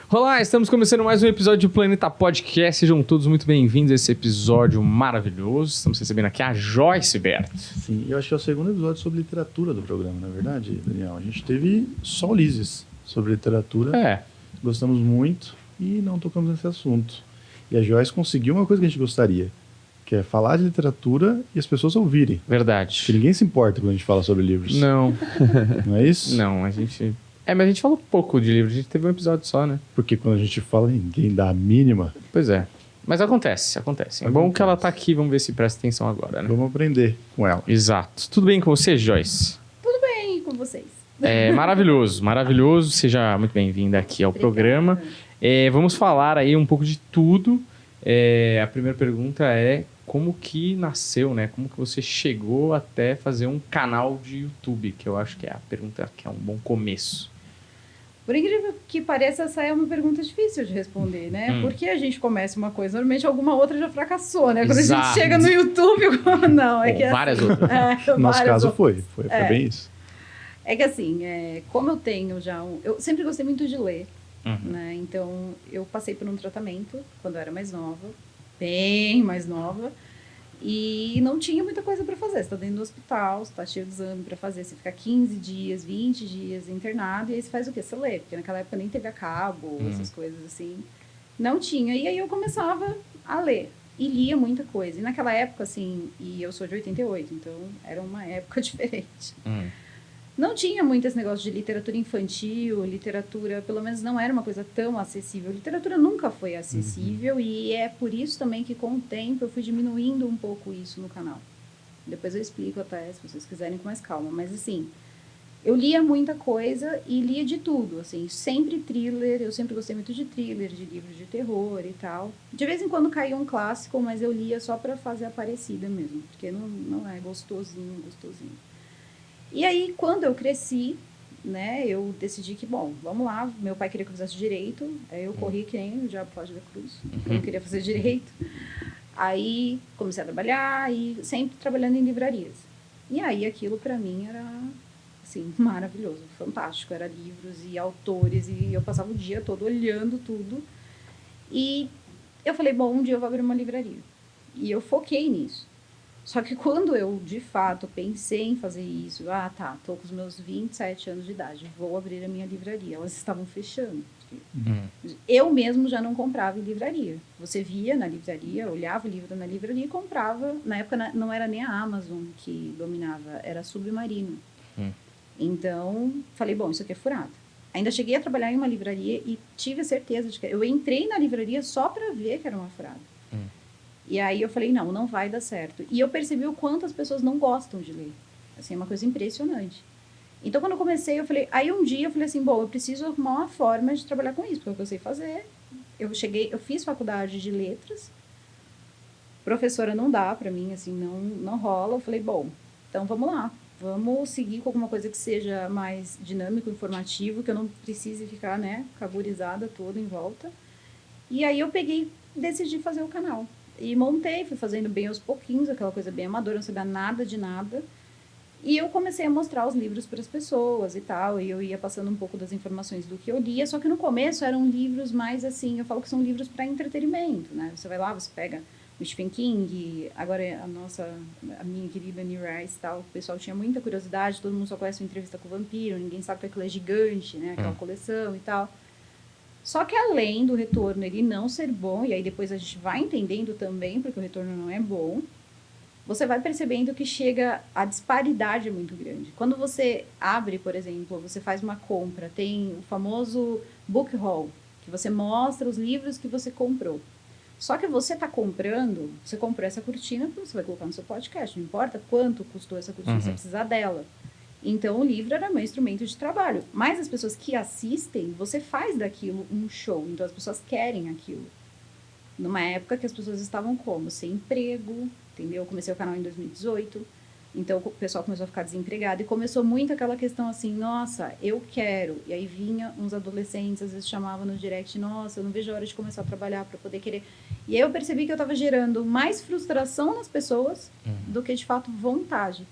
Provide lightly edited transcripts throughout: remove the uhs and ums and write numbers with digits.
Olá, estamos começando mais um episódio do Planeta Podcast. Sejam todos muito bem-vindos a esse episódio maravilhoso. Estamos recebendo aqui a Joyce Berto. Sim, eu acho que é o segundo episódio sobre literatura do programa, não é verdade, Daniel? A gente teve só Ulisses sobre literatura. Gostamos muito e não tocamos nesse assunto. E a Joyce conseguiu uma coisa que a gente gostaria, que é falar de literatura e as pessoas ouvirem. Verdade. Porque ninguém se importa quando a gente fala sobre livros. Não. Não é isso? Não, a gente... mas a gente falou pouco de livro, a gente teve um episódio só, né? Porque quando a gente fala, ninguém dá a mínima. Pois é. Mas acontece. É bom que ela tá aqui, vamos ver se presta atenção agora, né? Vamos aprender com ela. Exato. Tudo bem com você, Joyce? Tudo bem com vocês. Maravilhoso, maravilhoso. Seja muito bem-vinda aqui ao programa. Vamos falar aí um pouco de tudo. A primeira pergunta é como que nasceu, né? Como que você chegou até fazer um canal de YouTube? Que eu acho que é a pergunta que é um bom começo. Por incrível que pareça, essa é uma pergunta difícil de responder, né? Porque a gente começa uma coisa, normalmente alguma outra já fracassou, né? Quando Exato. a gente chega no YouTube, não, é que várias assim, outras. No nosso caso foi bem isso. É que assim, como eu tenho já eu sempre gostei muito de ler, né? Então, eu passei por um tratamento quando eu era mais nova, bem mais nova, e não tinha muita coisa para fazer. Você tá dentro do hospital, você tá cheio de exame para fazer, você fica 15 dias, 20 dias internado, e aí você faz o quê? Você lê, porque naquela época nem teve a cabo, essas coisas assim. Não tinha, e aí eu começava a ler, e lia muita coisa. E naquela época, assim, e eu sou de 88, então era uma época diferente. Não tinha muito esse negócio de literatura infantil, literatura, pelo menos não era uma coisa tão acessível. Literatura nunca foi acessível e é por isso também que com o tempo eu fui diminuindo um pouco isso no canal. Depois eu explico até, se vocês quiserem, com mais calma. Mas assim, eu lia muita coisa e lia de tudo, assim, sempre thriller, eu sempre gostei muito de thriller, de livros de terror e tal. De vez em quando caía um clássico, mas eu lia só pra fazer a parecida mesmo, porque não é gostosinho. E aí, quando eu cresci, né, eu decidi que, bom, vamos lá, meu pai queria que eu fizesse direito, aí eu corri que nem o diabo foge da cruz, eu não queria fazer direito. Aí, comecei a trabalhar e sempre trabalhando em livrarias. E aí, aquilo pra mim era, assim, maravilhoso, fantástico, era livros e autores, e eu passava o dia todo olhando tudo. E eu falei, bom, um dia eu vou abrir uma livraria. E eu foquei nisso. Só que quando eu, de fato, pensei em fazer isso, tô com os meus 27 anos de idade, vou abrir a minha livraria. Elas estavam fechando. Eu mesmo já não comprava em livraria. Você via na livraria, olhava o livro na livraria e comprava. Na época não era nem a Amazon que dominava, era a Submarino. Então, falei, bom, isso aqui é furado. Ainda cheguei a trabalhar em uma livraria e tive a certeza de que... Eu entrei na livraria só para ver que era uma furada. E aí eu falei, não vai dar certo. E eu percebi o quanto as pessoas não gostam de ler. Assim, é uma coisa impressionante. Então, quando eu comecei, eu falei... Aí um dia eu falei assim, bom, eu preciso arrumar uma forma de trabalhar com isso, porque é o que eu sei fazer. Eu fiz faculdade de letras. Professora não dá pra mim, assim, não rola. Eu falei, bom, então vamos lá. Vamos seguir com alguma coisa que seja mais dinâmico, informativo, que eu não precise ficar, né, caburizada toda em volta. E aí eu decidi fazer o canal. E montei, fui fazendo bem aos pouquinhos, aquela coisa bem amadora, não sabia nada de nada. E eu comecei a mostrar os livros para as pessoas e tal, e eu ia passando um pouco das informações do que eu lia, só que no começo eram livros mais assim, eu falo que são livros para entretenimento, né? Você vai lá, você pega o Stephen King, agora a minha querida Anne Rice e tal, o pessoal tinha muita curiosidade, todo mundo só conhece uma Entrevista com o Vampiro, ninguém sabe que aquilo é gigante, né? Aquela coleção e tal. Só que além do retorno ele não ser bom, e aí depois a gente vai entendendo também, porque o retorno não é bom, você vai percebendo que a disparidade é muito grande. Quando você abre, por exemplo, você faz uma compra, tem o famoso book haul, que você mostra os livros que você comprou. Só que você está comprando, você comprou essa cortina, você vai colocar no seu podcast, não importa quanto custou essa cortina, você vai precisar dela. Então, o livro era meu instrumento de trabalho. Mas as pessoas que assistem, você faz daquilo um show. Então, as pessoas querem aquilo. Numa época que as pessoas estavam como? Sem emprego, entendeu? Eu comecei o canal em 2018. Então, o pessoal começou a ficar desempregado. E começou muito aquela questão assim, nossa, eu quero. E aí vinha uns adolescentes, às vezes chamavam no direct, nossa, eu não vejo a hora de começar a trabalhar para poder querer. E aí eu percebi que eu estava gerando mais frustração nas pessoas do que, de fato, vontade.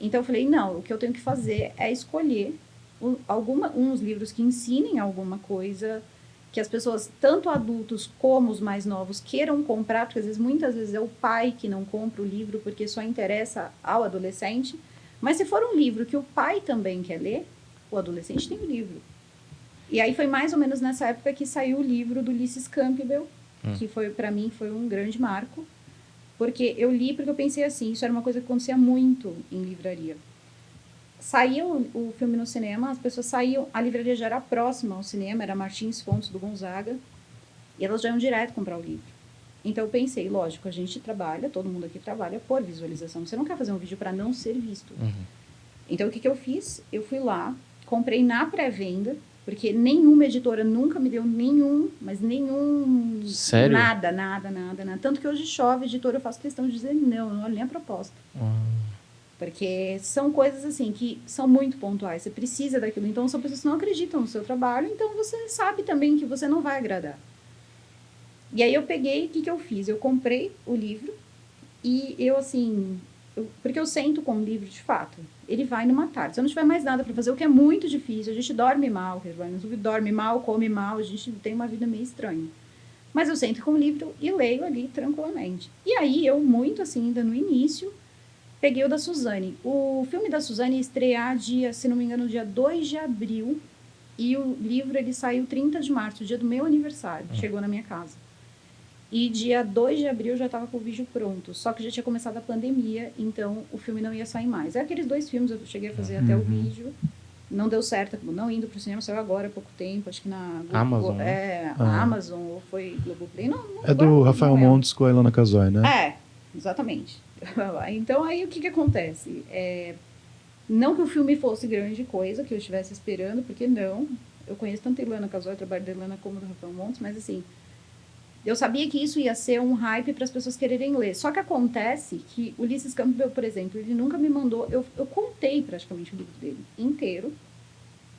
Então, eu falei, não, o que eu tenho que fazer é escolher uns livros que ensinem alguma coisa que as pessoas, tanto adultos como os mais novos, queiram comprar, porque muitas vezes é o pai que não compra o livro porque só interessa ao adolescente. Mas se for um livro que o pai também quer ler, o adolescente tem o livro. E aí foi mais ou menos nessa época que saiu o livro do Ulysses Campbell, que para mim foi um grande marco, porque eu li porque eu pensei assim, isso era uma coisa que acontecia muito em livraria. Saía o filme no cinema, as pessoas saíam, a livraria já era próxima ao cinema, era Martins Fontes do Gonzaga, e elas já iam direto comprar o livro. Então eu pensei, lógico, a gente trabalha, todo mundo aqui trabalha por visualização, você não quer fazer um vídeo para não ser visto. Então o que eu fiz? Eu fui lá, comprei na pré-venda, porque nenhuma editora nunca me deu nenhum. Sério? Nada. Tanto que hoje chove, editora, eu faço questão de dizer não olho nem a proposta. Porque são coisas assim que são muito pontuais, você precisa daquilo. Então são pessoas que não acreditam no seu trabalho, então você sabe também que você não vai agradar. E aí eu peguei, o que eu fiz? Eu comprei o livro e eu assim... porque eu sento com o livro de fato. Ele vai numa tarde. Se eu não tiver mais nada para fazer, o que é muito difícil, a gente dorme mal, dorme mal, come mal, a gente tem uma vida meio estranha. Mas eu sento com o livro e leio ali tranquilamente. E aí eu, muito assim, ainda no início, peguei o da Suzane. O filme da Suzane ia estrear se não me engano, dia 2 de abril. E o livro ele saiu 30 de março, dia do meu aniversário. Chegou na minha casa. E dia 2 de abril já estava com o vídeo pronto. Só que já tinha começado a pandemia, então o filme não ia sair mais. É aqueles 2 filmes, eu cheguei a fazer até o vídeo. Não deu certo, acabou não indo para o cinema, saiu agora há pouco tempo, acho que na Amazon. Amazon, ou foi Globoplay. Não, é do Rafael Montes com a Ilana Casoy, né? É, exatamente. Então aí o que acontece? Não que o filme fosse grande coisa, que eu estivesse esperando, porque não. Eu conheço tanto a Ilana Casoy, o trabalho da Ilana, como do Rafael Montes, mas assim... Eu sabia que isso ia ser um hype para as pessoas quererem ler. Só que acontece que o Ulysses Campbell, por exemplo, ele nunca me mandou... Eu contei praticamente o livro dele inteiro.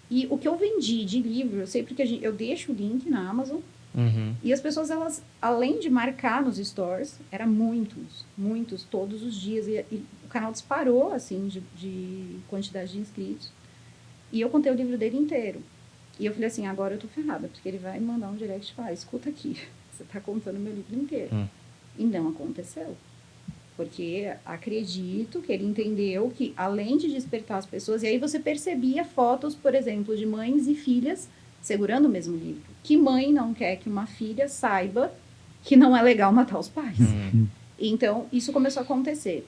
E o que eu vendi de livro, eu sei porque eu deixo o link na Amazon. E as pessoas, elas, além de marcar nos stores, eram muitos, todos os dias. E o canal disparou, assim, de quantidade de inscritos. E eu contei o livro dele inteiro. E eu falei assim, agora eu tô ferrada, porque ele vai me mandar um direct e falar, escuta aqui. Você está contando meu livro inteiro. E não aconteceu. Porque acredito que ele entendeu que, além de despertar as pessoas... E aí você percebia fotos, por exemplo, de mães e filhas segurando o mesmo livro. Que mãe não quer que uma filha saiba que não é legal matar os pais? Então, isso começou a acontecer.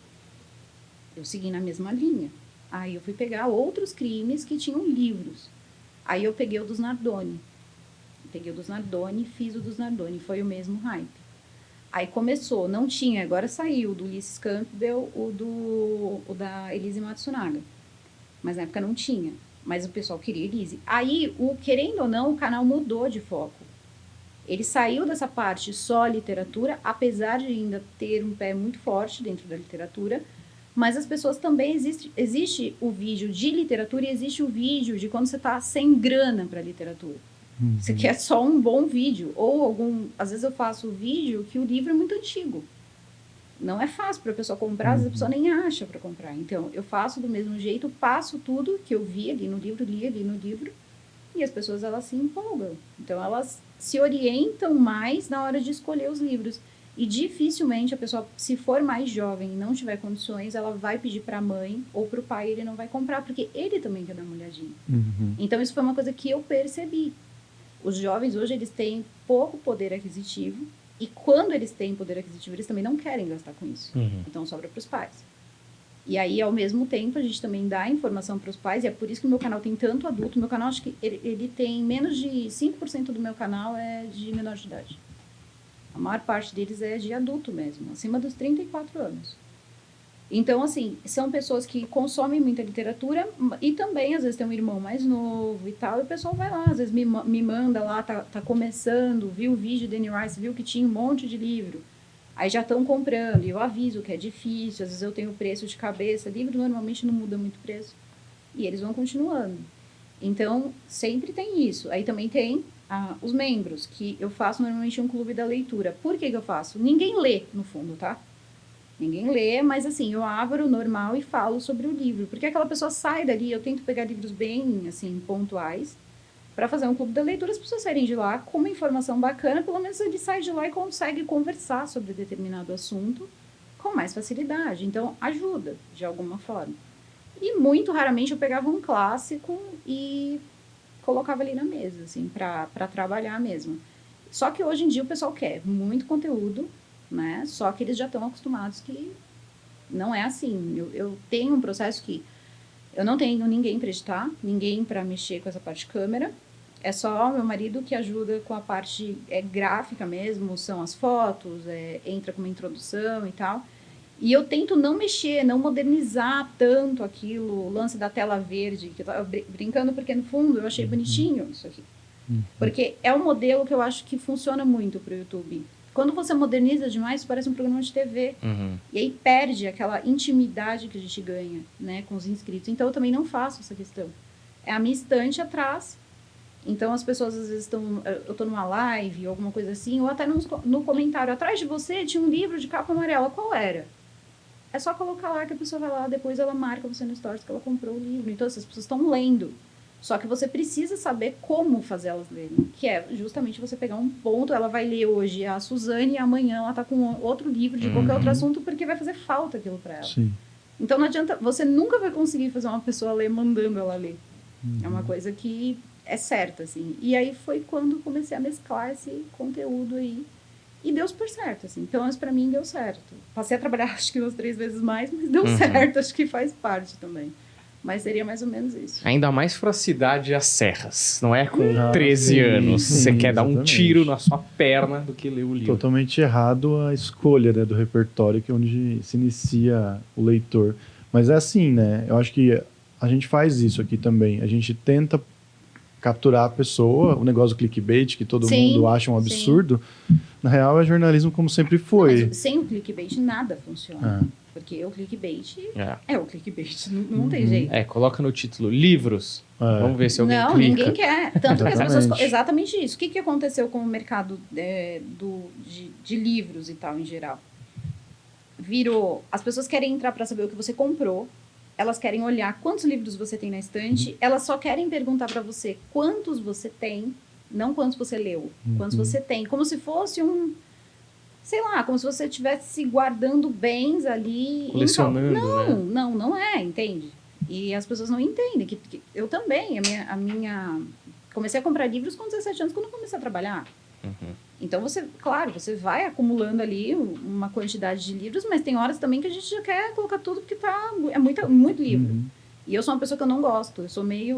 Eu segui na mesma linha. Aí eu fui pegar outros crimes que tinham livros. Aí eu peguei o dos Nardoni. Peguei o dos Nardoni, fiz o dos Nardoni, foi o mesmo hype. Aí começou, não tinha, agora saiu do Ulysses Campbell, o da Elise Matsunaga. Mas na época não tinha, mas o pessoal queria Elise. Aí, querendo ou não, o canal mudou de foco. Ele saiu dessa parte só literatura, apesar de ainda ter um pé muito forte dentro da literatura, mas as pessoas também, existe o vídeo de literatura e existe o vídeo de quando você está sem grana para literatura. Você quer só um bom vídeo. Ou às vezes eu faço vídeo que o livro é muito antigo. Não é fácil para a pessoa comprar, às vezes a pessoa nem acha para comprar. Então, eu faço do mesmo jeito, passo tudo que eu vi ali no livro, li ali no livro, e as pessoas, elas se empolgam. Então, elas se orientam mais na hora de escolher os livros. E dificilmente a pessoa, se for mais jovem e não tiver condições, ela vai pedir para a mãe ou para o pai, ele não vai comprar, porque ele também quer dar uma olhadinha. Então, isso foi uma coisa que eu percebi. Os jovens hoje, eles têm pouco poder aquisitivo, e quando eles têm poder aquisitivo, eles também não querem gastar com isso. Então, sobra para os pais. E aí, ao mesmo tempo, a gente também dá informação para os pais, e é por isso que o meu canal tem tanto adulto. Meu canal, acho que ele tem menos de 5% do meu canal é de menor de idade. A maior parte deles é de adulto mesmo, acima dos 34 anos. Então, assim, são pessoas que consomem muita literatura e também, às vezes, tem um irmão mais novo e tal, e o pessoal vai lá, às vezes me manda lá, tá começando, viu o vídeo de Annie Rice, viu que tinha um monte de livro, aí já estão comprando, e eu aviso que é difícil, às vezes eu tenho preço de cabeça, livro normalmente não muda muito o preço, e eles vão continuando. Então, sempre tem isso. Aí também tem os membros, que eu faço normalmente um clube da leitura. Por que eu faço? Ninguém lê, no fundo, tá? Ninguém lê, mas assim, eu abro normal e falo sobre o livro. Porque aquela pessoa sai dali, eu tento pegar livros bem, assim, pontuais. para fazer um clube de leitura, as pessoas saírem de lá com uma informação bacana, pelo menos ele sai de lá e consegue conversar sobre determinado assunto com mais facilidade. Então, ajuda, de alguma forma. E muito raramente eu pegava um clássico e colocava ali na mesa, assim, para trabalhar mesmo. Só que hoje em dia o pessoal quer muito conteúdo, né? Só que eles já estão acostumados que não é assim. Eu tenho um processo que eu não tenho ninguém para editar, ninguém para mexer com essa parte de câmera. É só meu marido que ajuda com a parte gráfica mesmo, são as fotos, entra com uma introdução e tal. E eu tento não mexer, não modernizar tanto aquilo, o lance da tela verde, que eu tava brincando porque no fundo eu achei bonitinho isso aqui. Porque é um modelo que eu acho que funciona muito para o YouTube. Quando você moderniza demais, parece um programa de TV. E aí perde aquela intimidade que a gente ganha, né, com os inscritos. Então eu também não faço essa questão. É a minha estante atrás. Então as pessoas às vezes estão... Eu estou numa live ou alguma coisa assim, ou até no comentário. Atrás de você tinha um livro de capa amarela. Qual era? É só colocar lá que a pessoa vai lá, depois ela marca você no stories que ela comprou o livro. Então essas pessoas estão lendo. Só que você precisa saber como fazer elas lerem. Que é justamente você pegar um ponto, ela vai ler hoje a Suzane e amanhã ela está com outro livro de qualquer outro assunto, porque vai fazer falta aquilo para ela. Sim. Então não adianta, você nunca vai conseguir fazer uma pessoa ler mandando ela ler. É uma coisa que é certa, assim. E aí foi quando comecei a mesclar esse conteúdo aí. E deu super certo, assim. Pelo menos pra mim deu certo. Passei a trabalhar acho que umas 3 vezes mais, mas deu certo. Acho que faz parte também. Mas seria mais ou menos isso. Ainda mais pra cidade às serras. Não é com 13 anos. Você quer dar um tiro na sua perna do que ler o livro. Totalmente errado a escolha, né, do repertório, que é onde se inicia o leitor. Mas é assim, né? Eu acho que a gente faz isso aqui também. A gente tenta capturar a pessoa, o negócio do clickbait, que todo mundo acha um absurdo. Na real, é jornalismo como sempre foi. Mas sem o clickbait, nada funciona. Porque o clickbait é o clickbait, não tem jeito. Coloca no título, livros. Vamos ver se alguém clica. Não, ninguém quer. Tanto que as pessoas... Exatamente isso. O que aconteceu com o mercado de livros e tal, em geral? Virou... As pessoas querem entrar para saber o que você comprou. Elas querem olhar quantos livros você tem na estante. Elas só querem perguntar para você quantos você tem, não quantos você leu. Quantos você tem. Como se fosse sei lá, como se você estivesse guardando bens ali. Colecionando, não é, entende? E as pessoas não entendem. Que eu também, comecei a comprar livros com 17 anos, quando eu comecei a trabalhar. Então, você vai acumulando ali uma quantidade de livros, mas tem horas também que a gente já quer colocar tudo, porque é muito livro. E eu sou uma pessoa que eu não gosto.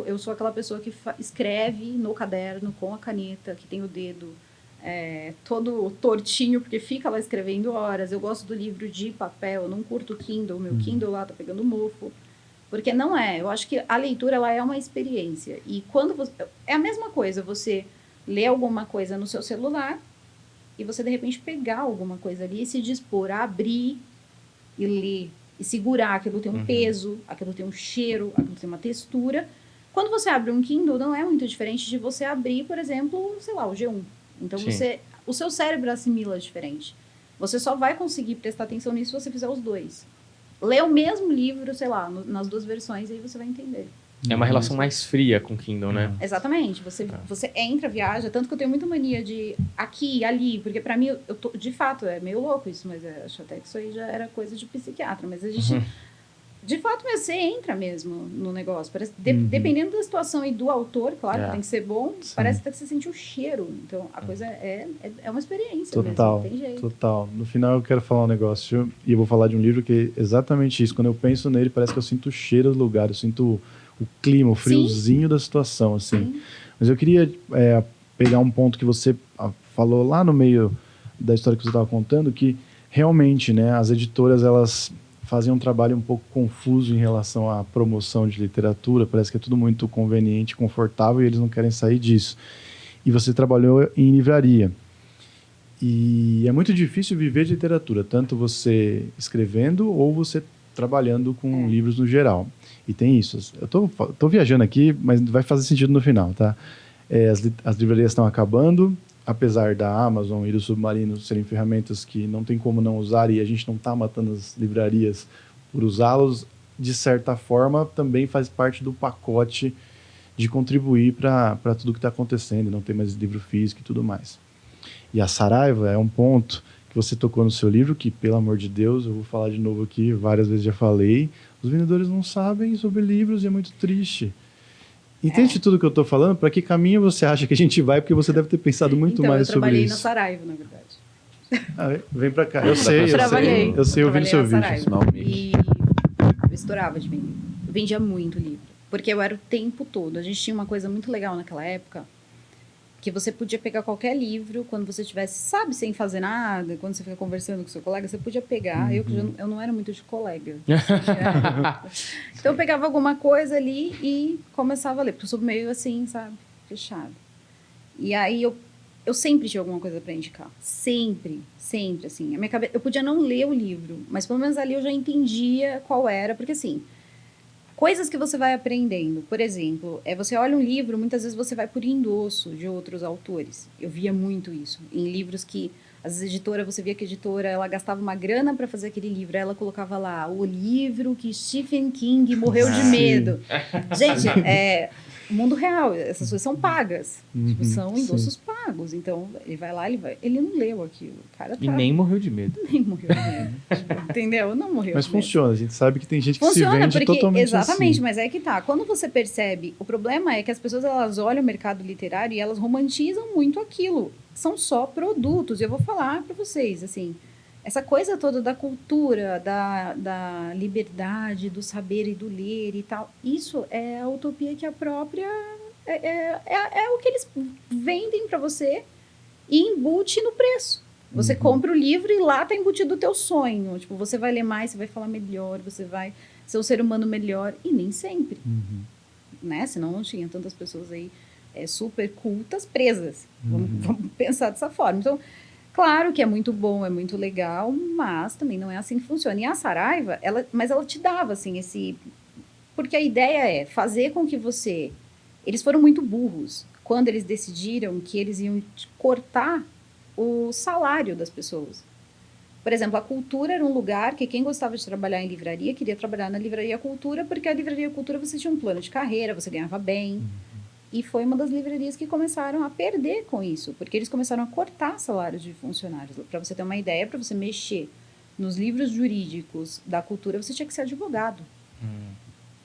Eu sou aquela pessoa que escreve no caderno, com a caneta, que tem o dedo todo tortinho, porque fica lá escrevendo horas. Eu gosto do livro de papel, eu não curto o Kindle. Meu Kindle lá tá pegando mofo. Porque não é. Eu acho que a leitura, ela é uma experiência. E quando você... É a mesma coisa, você ler alguma coisa no seu celular e você, de repente, pegar alguma coisa ali e se dispor a abrir e ler. E segurar. Aquilo tem um peso, aquilo tem um cheiro, aquilo tem uma textura. Quando você abre um Kindle, não é muito diferente de você abrir, por exemplo, sei lá, o G1. Então, o seu cérebro assimila diferente. Você só vai conseguir prestar atenção nisso se você fizer os dois. Lê o mesmo livro, sei lá, nas 2 versões, aí você vai entender. É uma relação mais fria com o Kindle, né? Exatamente. Você entra, viaja, tanto que eu tenho muita mania de aqui, ali, porque pra mim, de fato, é meio louco isso, mas acho até que isso aí já era coisa de psiquiatra, mas a gente... De fato, você entra mesmo no negócio. Parece, dependendo da situação e do autor, claro, tem que ser bom, parece até que você sente o cheiro. Então, a coisa é uma experiência total, mesmo, não tem jeito. Total. No final, eu quero falar um negócio, e eu vou falar de um livro que é exatamente isso. Quando eu penso nele, parece que eu sinto o cheiro do lugar, eu sinto o clima, o friozinho da situação, assim. Mas eu queria pegar um ponto que você falou lá no meio da história que você estava contando, que realmente, né, as editoras, elas... fazem um trabalho um pouco confuso em relação à promoção de literatura. Parece que é tudo muito conveniente, confortável, e eles não querem sair disso. E você trabalhou em livraria. E é muito difícil viver de literatura, tanto você escrevendo ou você trabalhando com livros no geral. E tem isso. Eu tô viajando aqui, mas vai fazer sentido no final, tá? As livrarias estão acabando, apesar da Amazon e do Submarino serem ferramentas que não tem como não usar, e a gente não está matando as livrarias por usá-los, de certa forma também faz parte do pacote de contribuir para tudo que está acontecendo, não ter mais livro físico e tudo mais. E a Saraiva é um ponto que você tocou no seu livro, que, pelo amor de Deus, eu vou falar de novo aqui, várias vezes já falei, os vendedores não sabem sobre livros e é muito triste. Entende tudo que eu estou falando? Para que caminho você acha que a gente vai? Porque você deve ter pensado muito mais sobre isso. Eu trabalhei na Saraiva, na verdade. Vem para cá. Eu sei, eu vi no seu vídeo. E eu estourava de vender. Eu vendia muito livro. Porque eu era o tempo todo. A gente tinha uma coisa muito legal naquela época, que você podia pegar qualquer livro, quando você estivesse, sabe, sem fazer nada, quando você fica conversando com seu colega, você podia pegar. Eu não era muito de colega. Então eu pegava alguma coisa ali e começava a ler, porque eu sou meio assim, sabe, fechado. E aí eu sempre tinha alguma coisa para indicar. Sempre, assim. A minha cabeça, eu podia não ler o livro, mas pelo menos ali eu já entendia qual era, porque assim, coisas que você vai aprendendo. Por exemplo, você olha um livro, muitas vezes você vai por endosso de outros autores. Eu via muito isso. Em livros que, às vezes, você via que a editora, ela gastava uma grana para fazer aquele livro. Ela colocava lá, o livro que Stephen King morreu de medo. Gente, mundo real, essas coisas são pagas. Tipo, são endossos pagos. Então, ele vai lá, ele não leu aquilo. O cara e nem morreu de medo. Nem morreu de medo. Tipo, entendeu? Não morreu Mas de funciona, medo. a gente sabe que tem gente que se vende porque, totalmente exatamente, assim. mas é que tá. Quando você percebe, o problema é que as pessoas, elas olham o mercado literário e elas romantizam muito aquilo. São só produtos. E eu vou falar para vocês, assim, essa coisa toda da cultura, da liberdade, do saber e do ler e tal, isso é a utopia que a própria... É o que eles vendem para você e embute no preço. Você compra o livro e lá está embutido o teu sonho. Tipo, você vai ler mais, você vai falar melhor, você vai ser um ser humano melhor. E nem sempre. Né? Senão não tinha tantas pessoas aí super cultas presas. Vamos pensar dessa forma. Então, claro que é muito bom, é muito legal, mas também não é assim que funciona. E a Saraiva, ela te dava, assim, esse... Porque a ideia é fazer com que você... Eles foram muito burros quando eles decidiram que eles iam cortar o salário das pessoas. Por exemplo, a Cultura era um lugar que quem gostava de trabalhar em livraria queria trabalhar na Livraria Cultura, porque a Livraria Cultura você tinha um plano de carreira, você ganhava bem. E foi uma das livrarias que começaram a perder com isso, porque eles começaram a cortar salários de funcionários. Para você ter uma ideia, para você mexer nos livros jurídicos da Cultura, você tinha que ser advogado.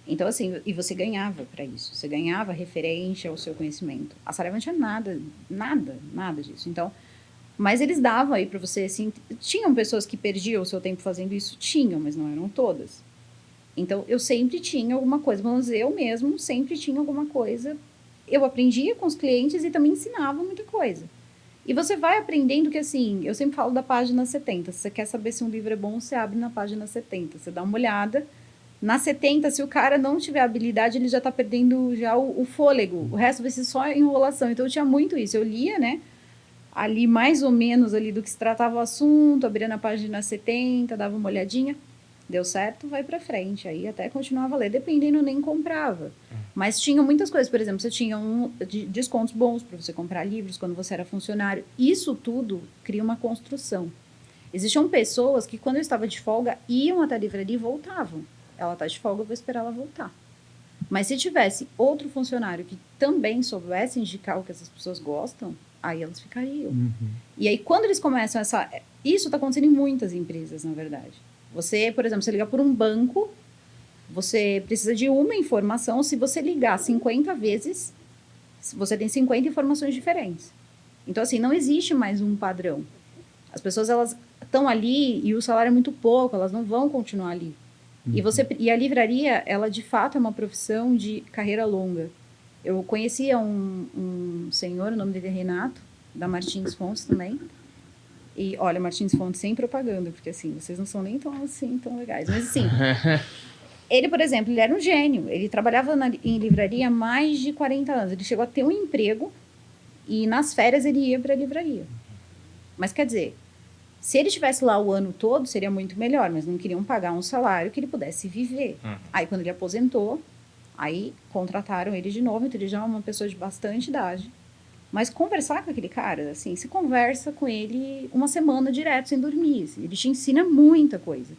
Então, assim, e você ganhava para isso. Você ganhava referente ao seu conhecimento. A Saraiva não tinha nada disso. Então, mas eles davam aí para você, assim... Tinham pessoas que perdiam o seu tempo fazendo isso? Tinham, mas não eram todas. Então, eu sempre tinha alguma coisa. Vamos dizer, eu mesmo sempre tinha alguma coisa. Eu aprendia com os clientes e também ensinava muita coisa. E você vai aprendendo que, assim... Eu sempre falo da página 70. Se você quer saber se um livro é bom, você abre na página 70. Você dá uma olhada... Na 70, se o cara não tiver habilidade, ele já está perdendo já o fôlego. O resto vai ser só enrolação. Então, eu tinha muito isso. Eu lia, né? Ali, mais ou menos, ali do que se tratava o assunto, abria na página 70, dava uma olhadinha. Deu certo, vai para frente. Aí, até continuava a ler. Dependendo, eu nem comprava. Mas tinha muitas coisas. Por exemplo, você tinha descontos bons para você comprar livros quando você era funcionário. Isso tudo cria uma construção. Existiam pessoas que, quando eu estava de folga, iam até a livraria e voltavam. Ela está de folga, eu vou esperar ela voltar. Mas se tivesse outro funcionário que também soubesse indicar o que essas pessoas gostam, aí elas ficariam. E aí, quando eles começam isso está acontecendo em muitas empresas, na verdade. Você, por exemplo, você liga por um banco, você precisa de uma informação. Se você ligar 50 vezes, você tem 50 informações diferentes. Então, assim, não existe mais um padrão. As pessoas, elas estão ali e o salário é muito pouco, elas não vão continuar ali. E a livraria, ela de fato é uma profissão de carreira longa. Eu conhecia um senhor, o nome dele é Renato, da Martins Fontes também. E olha, Martins Fontes sem propaganda, porque assim, vocês não são nem tão legais. Mas assim, ele, por exemplo, ele era um gênio. Ele trabalhava em livraria há mais de 40 anos. Ele chegou a ter um emprego e nas férias ele ia para a livraria. Mas quer dizer... Se ele estivesse lá o ano todo, seria muito melhor, mas não queriam pagar um salário que ele pudesse viver. Aí, quando ele aposentou, aí contrataram ele de novo, então ele já é uma pessoa de bastante idade. Mas conversar com aquele cara, assim, se conversa com ele uma semana direto, sem dormir. Ele te ensina muita coisa.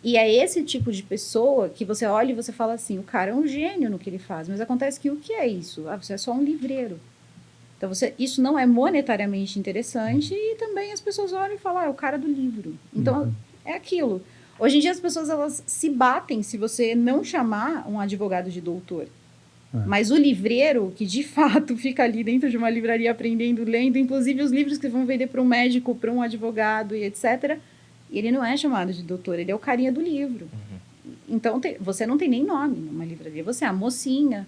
E é esse tipo de pessoa que você olha e você fala assim, o cara é um gênio no que ele faz, mas acontece que o que é isso? Você é só um livreiro. Então, isso não é monetariamente interessante e também as pessoas olham e falam, é o cara do livro. Então, é aquilo. Hoje em dia, as pessoas elas se batem se você não chamar um advogado de doutor. Mas o livreiro, que de fato fica ali dentro de uma livraria aprendendo, lendo, inclusive os livros que vão vender para um médico, para um advogado e etc., ele não é chamado de doutor, ele é o carinha do livro. Então, você não tem nem nome numa livraria, você é a mocinha,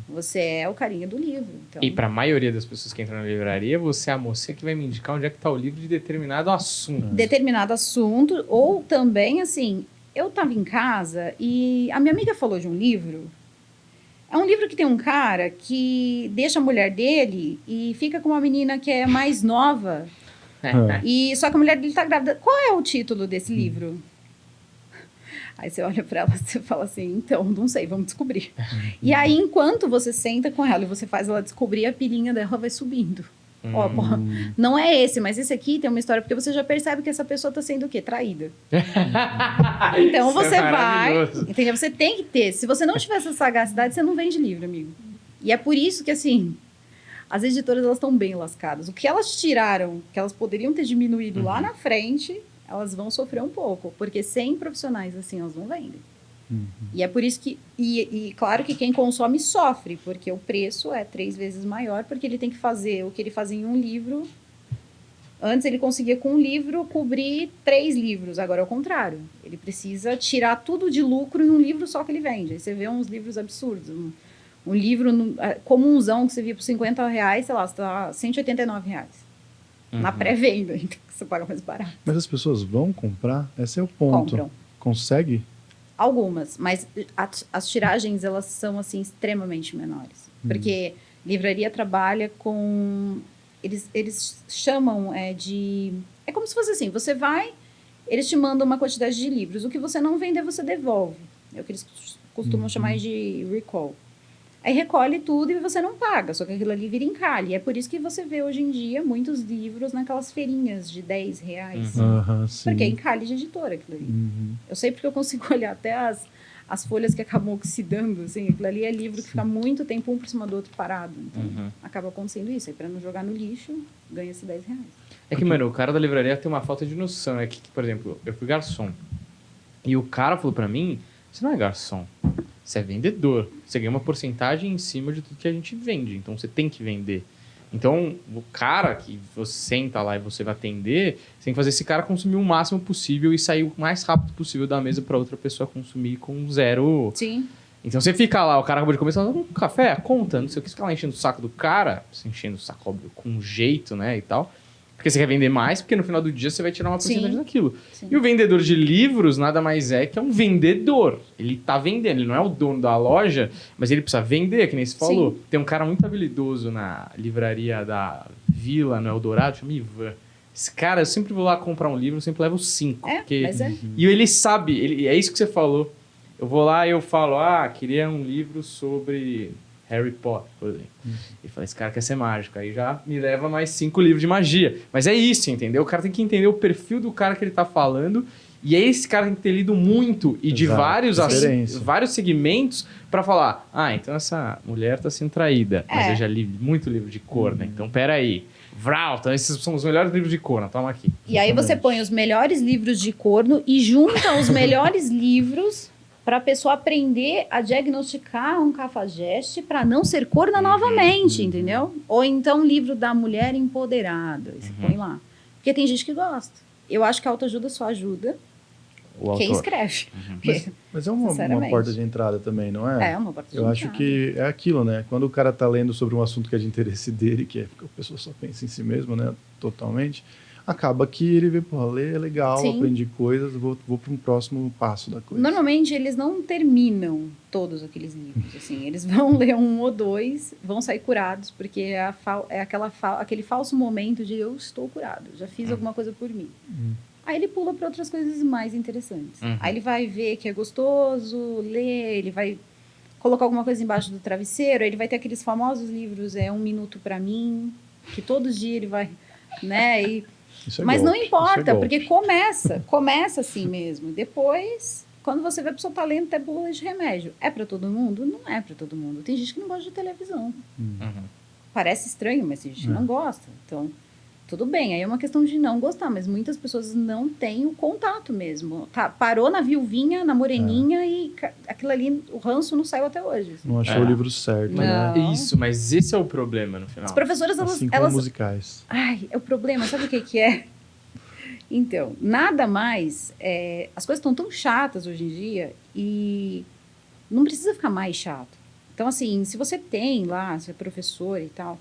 você é o carinha do livro. Então... E para a maioria das pessoas que entram na livraria, você é a mocinha que vai me indicar onde é que está o livro de determinado assunto. Determinado assunto, ou também, assim, eu estava em casa e a minha amiga falou de um livro. É um livro que tem um cara que deixa a mulher dele e fica com uma menina que é mais nova. E só que a mulher dele está grávida. Qual é o título desse livro? Aí você olha para ela e você fala assim, então, não sei, vamos descobrir. E aí, enquanto você senta com ela e você faz ela descobrir, a pilinha dela vai subindo. Ó, pô, não é esse, mas esse aqui tem uma história, porque você já percebe que essa pessoa está sendo o quê? Traída. Então você vai, entendeu? Você tem que ter. Se você não tiver essa sagacidade, você não vende livro, amigo. E é por isso que, assim, as editoras, elas estão bem lascadas. O que elas tiraram, que elas poderiam ter diminuído lá na frente, elas vão sofrer um pouco, porque sem profissionais assim, elas não vendem. E é por isso que... E claro que quem consome sofre, porque o preço é 3 vezes maior, porque ele tem que fazer o que ele fazia em um livro. Antes ele conseguia, com um livro, cobrir 3 livros. Agora é o contrário. Ele precisa tirar tudo de lucro em um livro só que ele vende. Aí você vê uns livros absurdos. Um livro comunzão que você via por R$50, sei lá, está R$189. Na pré-venda, então você paga mais barato. Mas as pessoas vão comprar? Esse é o ponto. Compram. Consegue? Algumas, mas as tiragens, elas são, assim, extremamente menores. Porque livraria trabalha com... Eles chamam de... É como se fosse assim, você vai, eles te mandam uma quantidade de livros. O que você não vender, você devolve. É o que eles costumam chamar de recall. Aí recolhe tudo e você não paga, só que aquilo ali vira encalhe. É por isso que você vê hoje em dia muitos livros naquelas feirinhas de R$10. Porque é encalhe de editora aquilo ali. Eu sei porque eu consigo olhar até as folhas que acabam oxidando, assim. Aquilo ali é livro que fica muito tempo um por cima do outro parado. Então acaba acontecendo isso. Aí para não jogar no lixo, ganha-se R$10. É que, mano, o cara da livraria tem uma falta de noção. É que, por exemplo, eu fui garçom. E o cara falou pra mim, você não é garçom. Você é vendedor. Você ganha uma porcentagem em cima de tudo que a gente vende. Então, você tem que vender. Então, o cara que você senta lá e você vai atender, você tem que fazer esse cara consumir o máximo possível e sair o mais rápido possível da mesa para outra pessoa consumir com 0. Sim. Então, você fica lá, o cara acabou de começar, um café, conta, não sei o que, você fica lá enchendo o saco do cara, você enchendo o saco, óbvio, com jeito, né, e tal. Porque você quer vender mais, porque no final do dia você vai tirar uma porcentagem daquilo. Sim. E o vendedor de livros nada mais é que é um vendedor. Ele tá vendendo, ele não é o dono da loja, mas ele precisa vender, que nem você falou. Sim. Tem um cara muito habilidoso na livraria da Vila, no Eldorado, chama Ivan. Esse cara, eu sempre vou lá comprar um livro, eu sempre levo 5. Mas é. E ele sabe, é isso que você falou. Eu vou lá e eu falo, queria um livro sobre Harry Potter, por exemplo. E falei, esse cara quer ser mágico. Aí já me leva mais 5 livros de magia. Mas é isso, entendeu? O cara tem que entender o perfil do cara que ele tá falando. E aí esse cara tem que ter lido muito e de vários segmentos para falar, então essa mulher tá sendo traída. Mas eu já li muito livro de corna. Então, peraí. Então esses são os melhores livros de corno, toma aqui. E aí você põe os melhores livros de corno e junta os melhores livros para a pessoa aprender a diagnosticar um cafajeste para não ser corna novamente, entendeu? Ou então livro da mulher empoderada, você põe lá. Porque tem gente que gosta. Eu acho que a autoajuda só ajuda quem escreve. Mas é uma porta de entrada também, não é? É uma porta de entrada. Eu acho que é aquilo, né? Quando o cara tá lendo sobre um assunto que é de interesse dele, que é porque a pessoa só pensa em si mesmo, né? Totalmente. Acaba que ele vê, ler é legal, aprendi coisas, vou para um próximo passo da coisa. Normalmente, eles não terminam todos aqueles livros, assim. Eles vão ler 1 ou 2, vão sair curados, porque é aquele falso momento de eu estou curado, já fiz alguma coisa por mim. Aí ele pula para outras coisas mais interessantes. Aí ele vai ver que é gostoso, ler, ele vai colocar alguma coisa embaixo do travesseiro, aí ele vai ter aqueles famosos livros, 1 minuto para mim, que todos os dias ele vai, né, e Isso é Mas golpe, não importa, isso é golpe. porque começa assim mesmo. Depois, quando você vê a pessoa tá lendo até bula de remédio. É para todo mundo? Não é para todo mundo. Tem gente que não gosta de televisão. Parece estranho, mas tem gente que não gosta. Então, tudo bem. Aí é uma questão de não gostar, mas muitas pessoas não têm o contato mesmo. Parou na viuvinha, na moreninha e aquilo ali, o ranço não saiu até hoje. Assim. Não achou o livro certo, né? Isso, mas esse é o problema no final. As professoras, Assim como musicais. Ai, é o problema, sabe o que é? Então, nada mais... as coisas estão tão chatas hoje em dia e não precisa ficar mais chato. Então, assim, se você tem lá, se é professor e tal,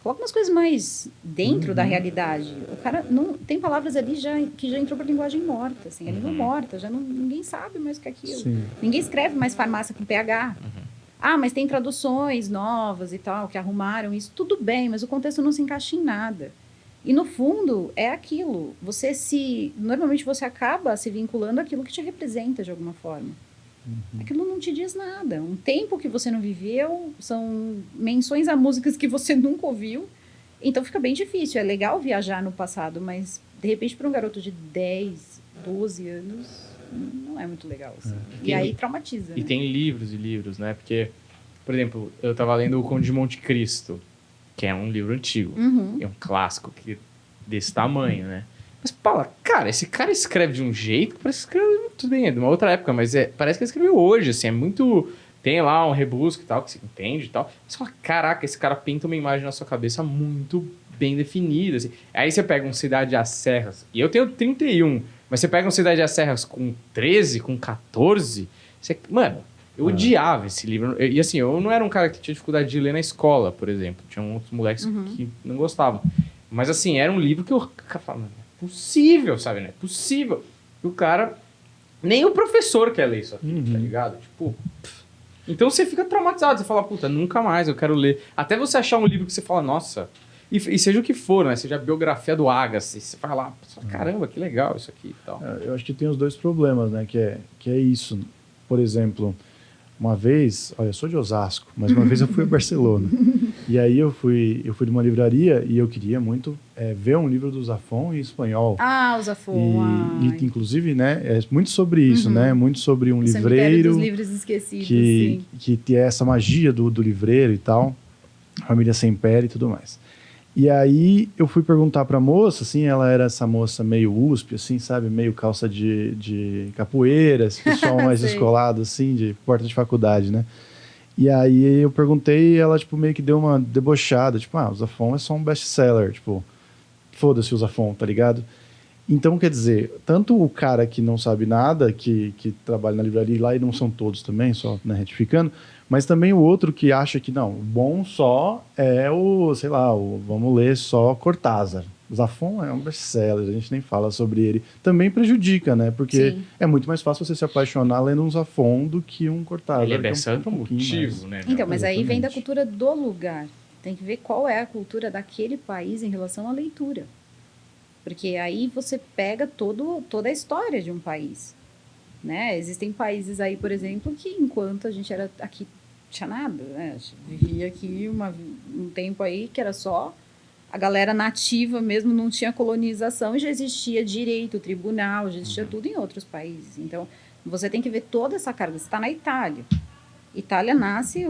coloca umas coisas mais dentro da realidade. O cara não... Tem palavras ali que já entrou para linguagem morta, assim. A língua morta, já ninguém sabe mais o que é aquilo. Sim. Ninguém escreve mais farmácia com PH. Ah, mas tem traduções novas e tal, que arrumaram isso. Tudo bem, mas o contexto não se encaixa em nada. E, no fundo, é aquilo. Normalmente você acaba se vinculando àquilo que te representa de alguma forma. Aquilo não te diz nada. Um tempo que você não viveu, são menções a músicas que você nunca ouviu. Então fica bem difícil. É legal viajar no passado, mas de repente para um garoto de 10, 12 anos, não é muito legal. Assim. E aí traumatiza. E tem livros e livros, né? Porque, por exemplo, eu tava lendo O Conde de Monte Cristo, que é um livro antigo. É um clássico desse tamanho, né? Mas, Paula, cara, esse cara escreve de um jeito que parece que escreve tudo bem, é de uma outra época, mas parece que ele escreveu hoje, assim, é muito... Tem lá um rebusco e tal, que você entende e tal. Você fala, caraca, esse cara pinta uma imagem na sua cabeça muito bem definida, assim. Aí você pega um Cidade das Serras, e eu tenho 31, mas você pega um Cidade das Serras com 13, com 14, mano, eu odiava esse livro. E assim, eu não era um cara que tinha dificuldade de ler na escola, por exemplo. Tinha outros moleques que não gostavam. Mas assim, era um livro que eu falava, possível, sabe, né? Possível. E o cara... Nem o professor quer ler isso aqui, tá ligado? Tipo... Então você fica traumatizado. Você fala, puta, nunca mais eu quero ler. Até você achar um livro que você fala, nossa... E seja o que for, né? Seja a biografia do Agassi. Você fala lá, caramba, que legal isso aqui e tal. Eu acho que tem os dois problemas, né? Que é isso. Por exemplo... Uma vez, olha, eu sou de Osasco, mas uma vez eu fui a Barcelona. E aí eu fui numa livraria e eu queria muito ver um livro do Zafón em espanhol. Ah, o Zafón. E inclusive, né, é muito sobre isso, né? Muito sobre um livreiro dos livros esquecidos, que tem essa magia do livreiro e tal. Família Sempere e tudo mais. E aí eu fui perguntar pra moça, assim, ela era essa moça meio USP, assim, sabe? Meio calça de capoeira, esse pessoal mais descolado, assim, de porta de faculdade, né? E aí eu perguntei e ela, tipo, meio que deu uma debochada, tipo, o Zafón é só um best-seller, tipo, foda-se o Zafón, tá ligado? Então, quer dizer, tanto o cara que não sabe nada, que trabalha na livraria lá, e não são todos também, só, né, retificando, mas também o outro que acha que, não, o bom só é sei lá, vamos ler só Cortázar. O Zafón é um best-seller, a gente nem fala sobre ele. Também prejudica, né? Porque é muito mais fácil você se apaixonar lendo um Zafón do que um Cortázar. Ele é best-seller por motivo, né? Então, mas aí vem da cultura do lugar. Tem que ver qual é a cultura daquele país em relação à leitura. Porque aí você pega toda a história de um país. Né? Existem países aí, por exemplo, que enquanto a gente era aqui, tinha nada, né? A gente vivia aqui um tempo aí que era só a galera nativa mesmo, não tinha colonização e já existia direito, tribunal, já existia tudo em outros países. Então, você tem que ver toda essa carga. Você está na Itália. Itália nasce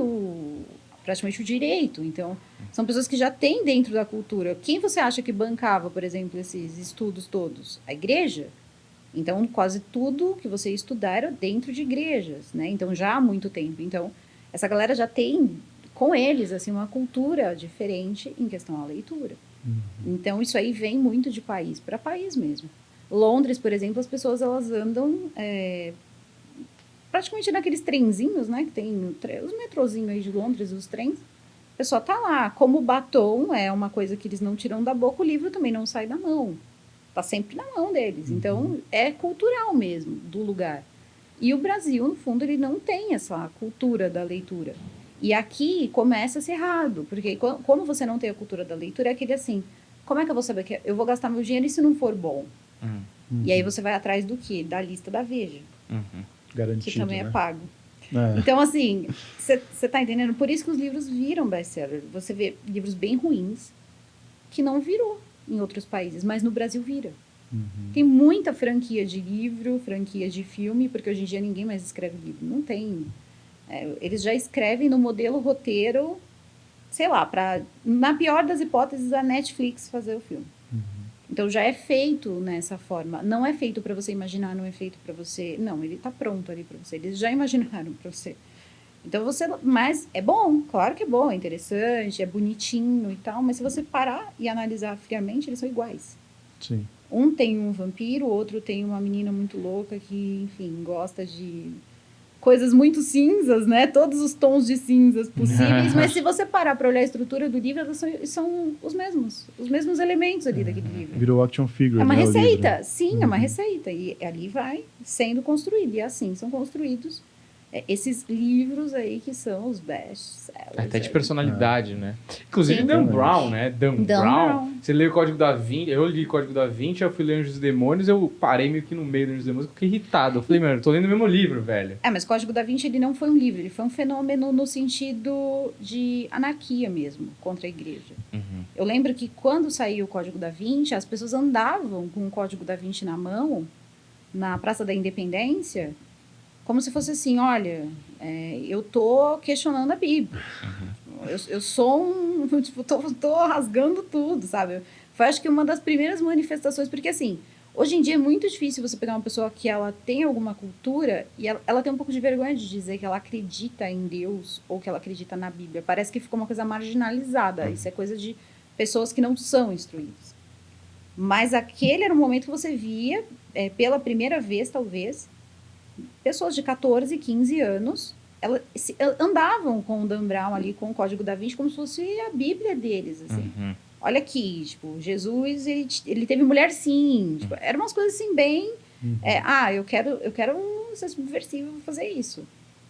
praticamente o direito. Então, são pessoas que já têm dentro da cultura. Quem você acha que bancava, por exemplo, esses estudos todos? A igreja. Então, quase tudo que você ia estudar era dentro de igrejas, né? Então, já há muito tempo. Então, essa galera já tem, com eles, assim, uma cultura diferente em questão à leitura. Então, isso aí vem muito de país para país mesmo. Londres, por exemplo, as pessoas, elas andam praticamente naqueles trenzinhos, né? Que tem os metrozinhos aí de Londres, os trens. O pessoal tá lá. Como batom é uma coisa que eles não tiram da boca, o livro também não sai da mão. Tá sempre na mão deles. Então, é cultural mesmo, do lugar. E o Brasil, no fundo, ele não tem essa cultura da leitura. E aqui começa a ser errado, porque como você não tem a cultura da leitura, é aquele assim, como é que eu vou saber que eu vou gastar meu dinheiro e se não for bom? E aí você vai atrás do quê? Da lista da Veja. Garantido, que também né? é pago. Então, assim, você tá entendendo? Por isso que os livros viram best-seller. Você vê livros bem ruins que não virou. em outros países, mas no Brasil vira. Tem muita franquia de livro, franquia de filme, porque hoje em dia ninguém mais escreve livro. Não tem. Eles já escrevem no modelo roteiro, sei lá, para, na pior das hipóteses, a Netflix fazer o filme. Então já é feito nessa forma. Não é feito para você imaginar, não é feito para você. Não, ele está pronto ali para você. Eles já imaginaram para você. Então você. Mas é bom, claro que é bom, é interessante, é bonitinho e tal, mas se você parar e analisar friamente, eles são iguais. Sim. Um tem um vampiro, o outro tem uma menina muito louca que, enfim, gosta de coisas muito cinzas, né? Todos os tons de cinzas possíveis. Mas se você parar para olhar a estrutura do livro, elas são os mesmos elementos ali daquele livro. Virou action figure. É uma né, receita, sim, é uma receita. E ali vai sendo construído. E assim são construídos esses livros aí que são os best-sellers. Até de personalidade, né? Inclusive Sim. Dan Brown, né? Dan Brown. Brown. Você lê o Código da Vinci, eu li o Código da Vinci, eu fui ler Anjos e Demônios, eu parei meio que no meio do Anjos e Demônios, fiquei irritado. Eu falei, mano, eu tô lendo o mesmo livro, velho. Mas o Código da Vinci, ele não foi um livro, ele foi um fenômeno no sentido de anarquia mesmo, contra a igreja. Eu lembro que quando saiu o Código da Vinci, as pessoas andavam com o Código da Vinci na mão, na Praça da Independência, como se fosse assim, olha, eu tô questionando a Bíblia. Eu sou tipo, tô rasgando tudo, sabe? Foi, acho que, uma das primeiras manifestações, porque assim, hoje em dia é muito difícil você pegar uma pessoa que ela tem alguma cultura e ela tem um pouco de vergonha de dizer que ela acredita em Deus ou que ela acredita na Bíblia. Parece que ficou uma coisa marginalizada. Isso é coisa de pessoas que não são instruídas. Mas aquele era um momento que você via, pela primeira vez, talvez, pessoas de 14, 15 anos, elas andavam com o Dan Brown ali, com o Código da Vinci, como se fosse a Bíblia deles, assim. Olha aqui, tipo, Jesus, ele teve mulher sim. Tipo, eram umas coisas assim bem... eu quero ser subversivo, vou fazer isso.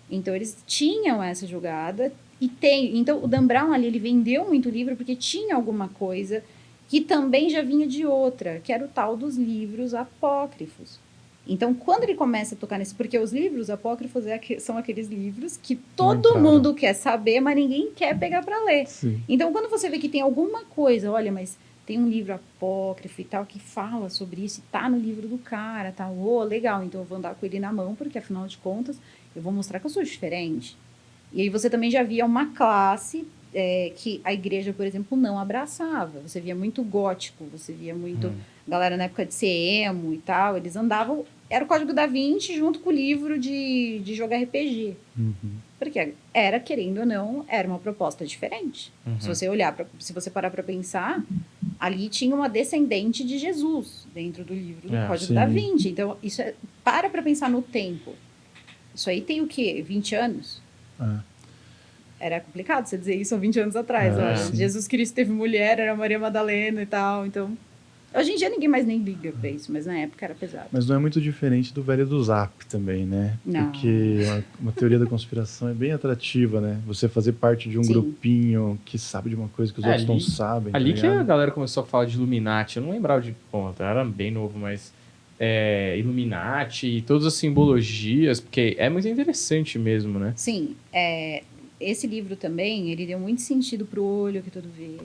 Então, eles tinham essa jogada e tem... Então, o Dan Brown ali, ele vendeu muito livro porque tinha alguma coisa que também já vinha de outra, que era o tal dos livros apócrifos. Então, quando ele começa a tocar nesse... Porque os livros apócrifos são aqueles livros que todo mundo quer saber, mas ninguém quer pegar para ler. Sim. Então, quando você vê que tem alguma coisa, olha, mas tem um livro apócrifo e tal, que fala sobre isso, e tá no livro do cara, tá? Legal, então eu vou andar com ele na mão, porque afinal de contas, eu vou mostrar que eu sou diferente. E aí você também já via uma classe que a igreja, por exemplo, não abraçava. Você via muito gótico, você via muito... Galera na época de ser emo e tal, eles andavam... Era o Código da Vinci junto com o livro de jogar RPG. Porque era, querendo ou não, era uma proposta diferente. Se você se você parar para pensar, ali tinha uma descendente de Jesus dentro do livro do Código da Vinci. Então, isso para pensar no tempo. Isso aí tem o quê? 20 anos? Era complicado você dizer isso há 20 anos atrás. Olha, Jesus Cristo teve mulher, era Maria Madalena e tal. Então, hoje em dia ninguém mais nem liga pra isso, mas na época era pesado. Mas não é muito diferente do velho do Zap também, né? Não. Porque uma teoria da conspiração é bem atrativa, né? Você fazer parte de um grupinho que sabe de uma coisa que os outros não sabem. Ali que a galera começou a falar de Illuminati. Eu não lembrava de... Bom, eu era bem novo, mas... Illuminati e todas as simbologias, porque é muito interessante mesmo, né? Sim, esse livro também, ele deu muito sentido pro olho que tudo vê.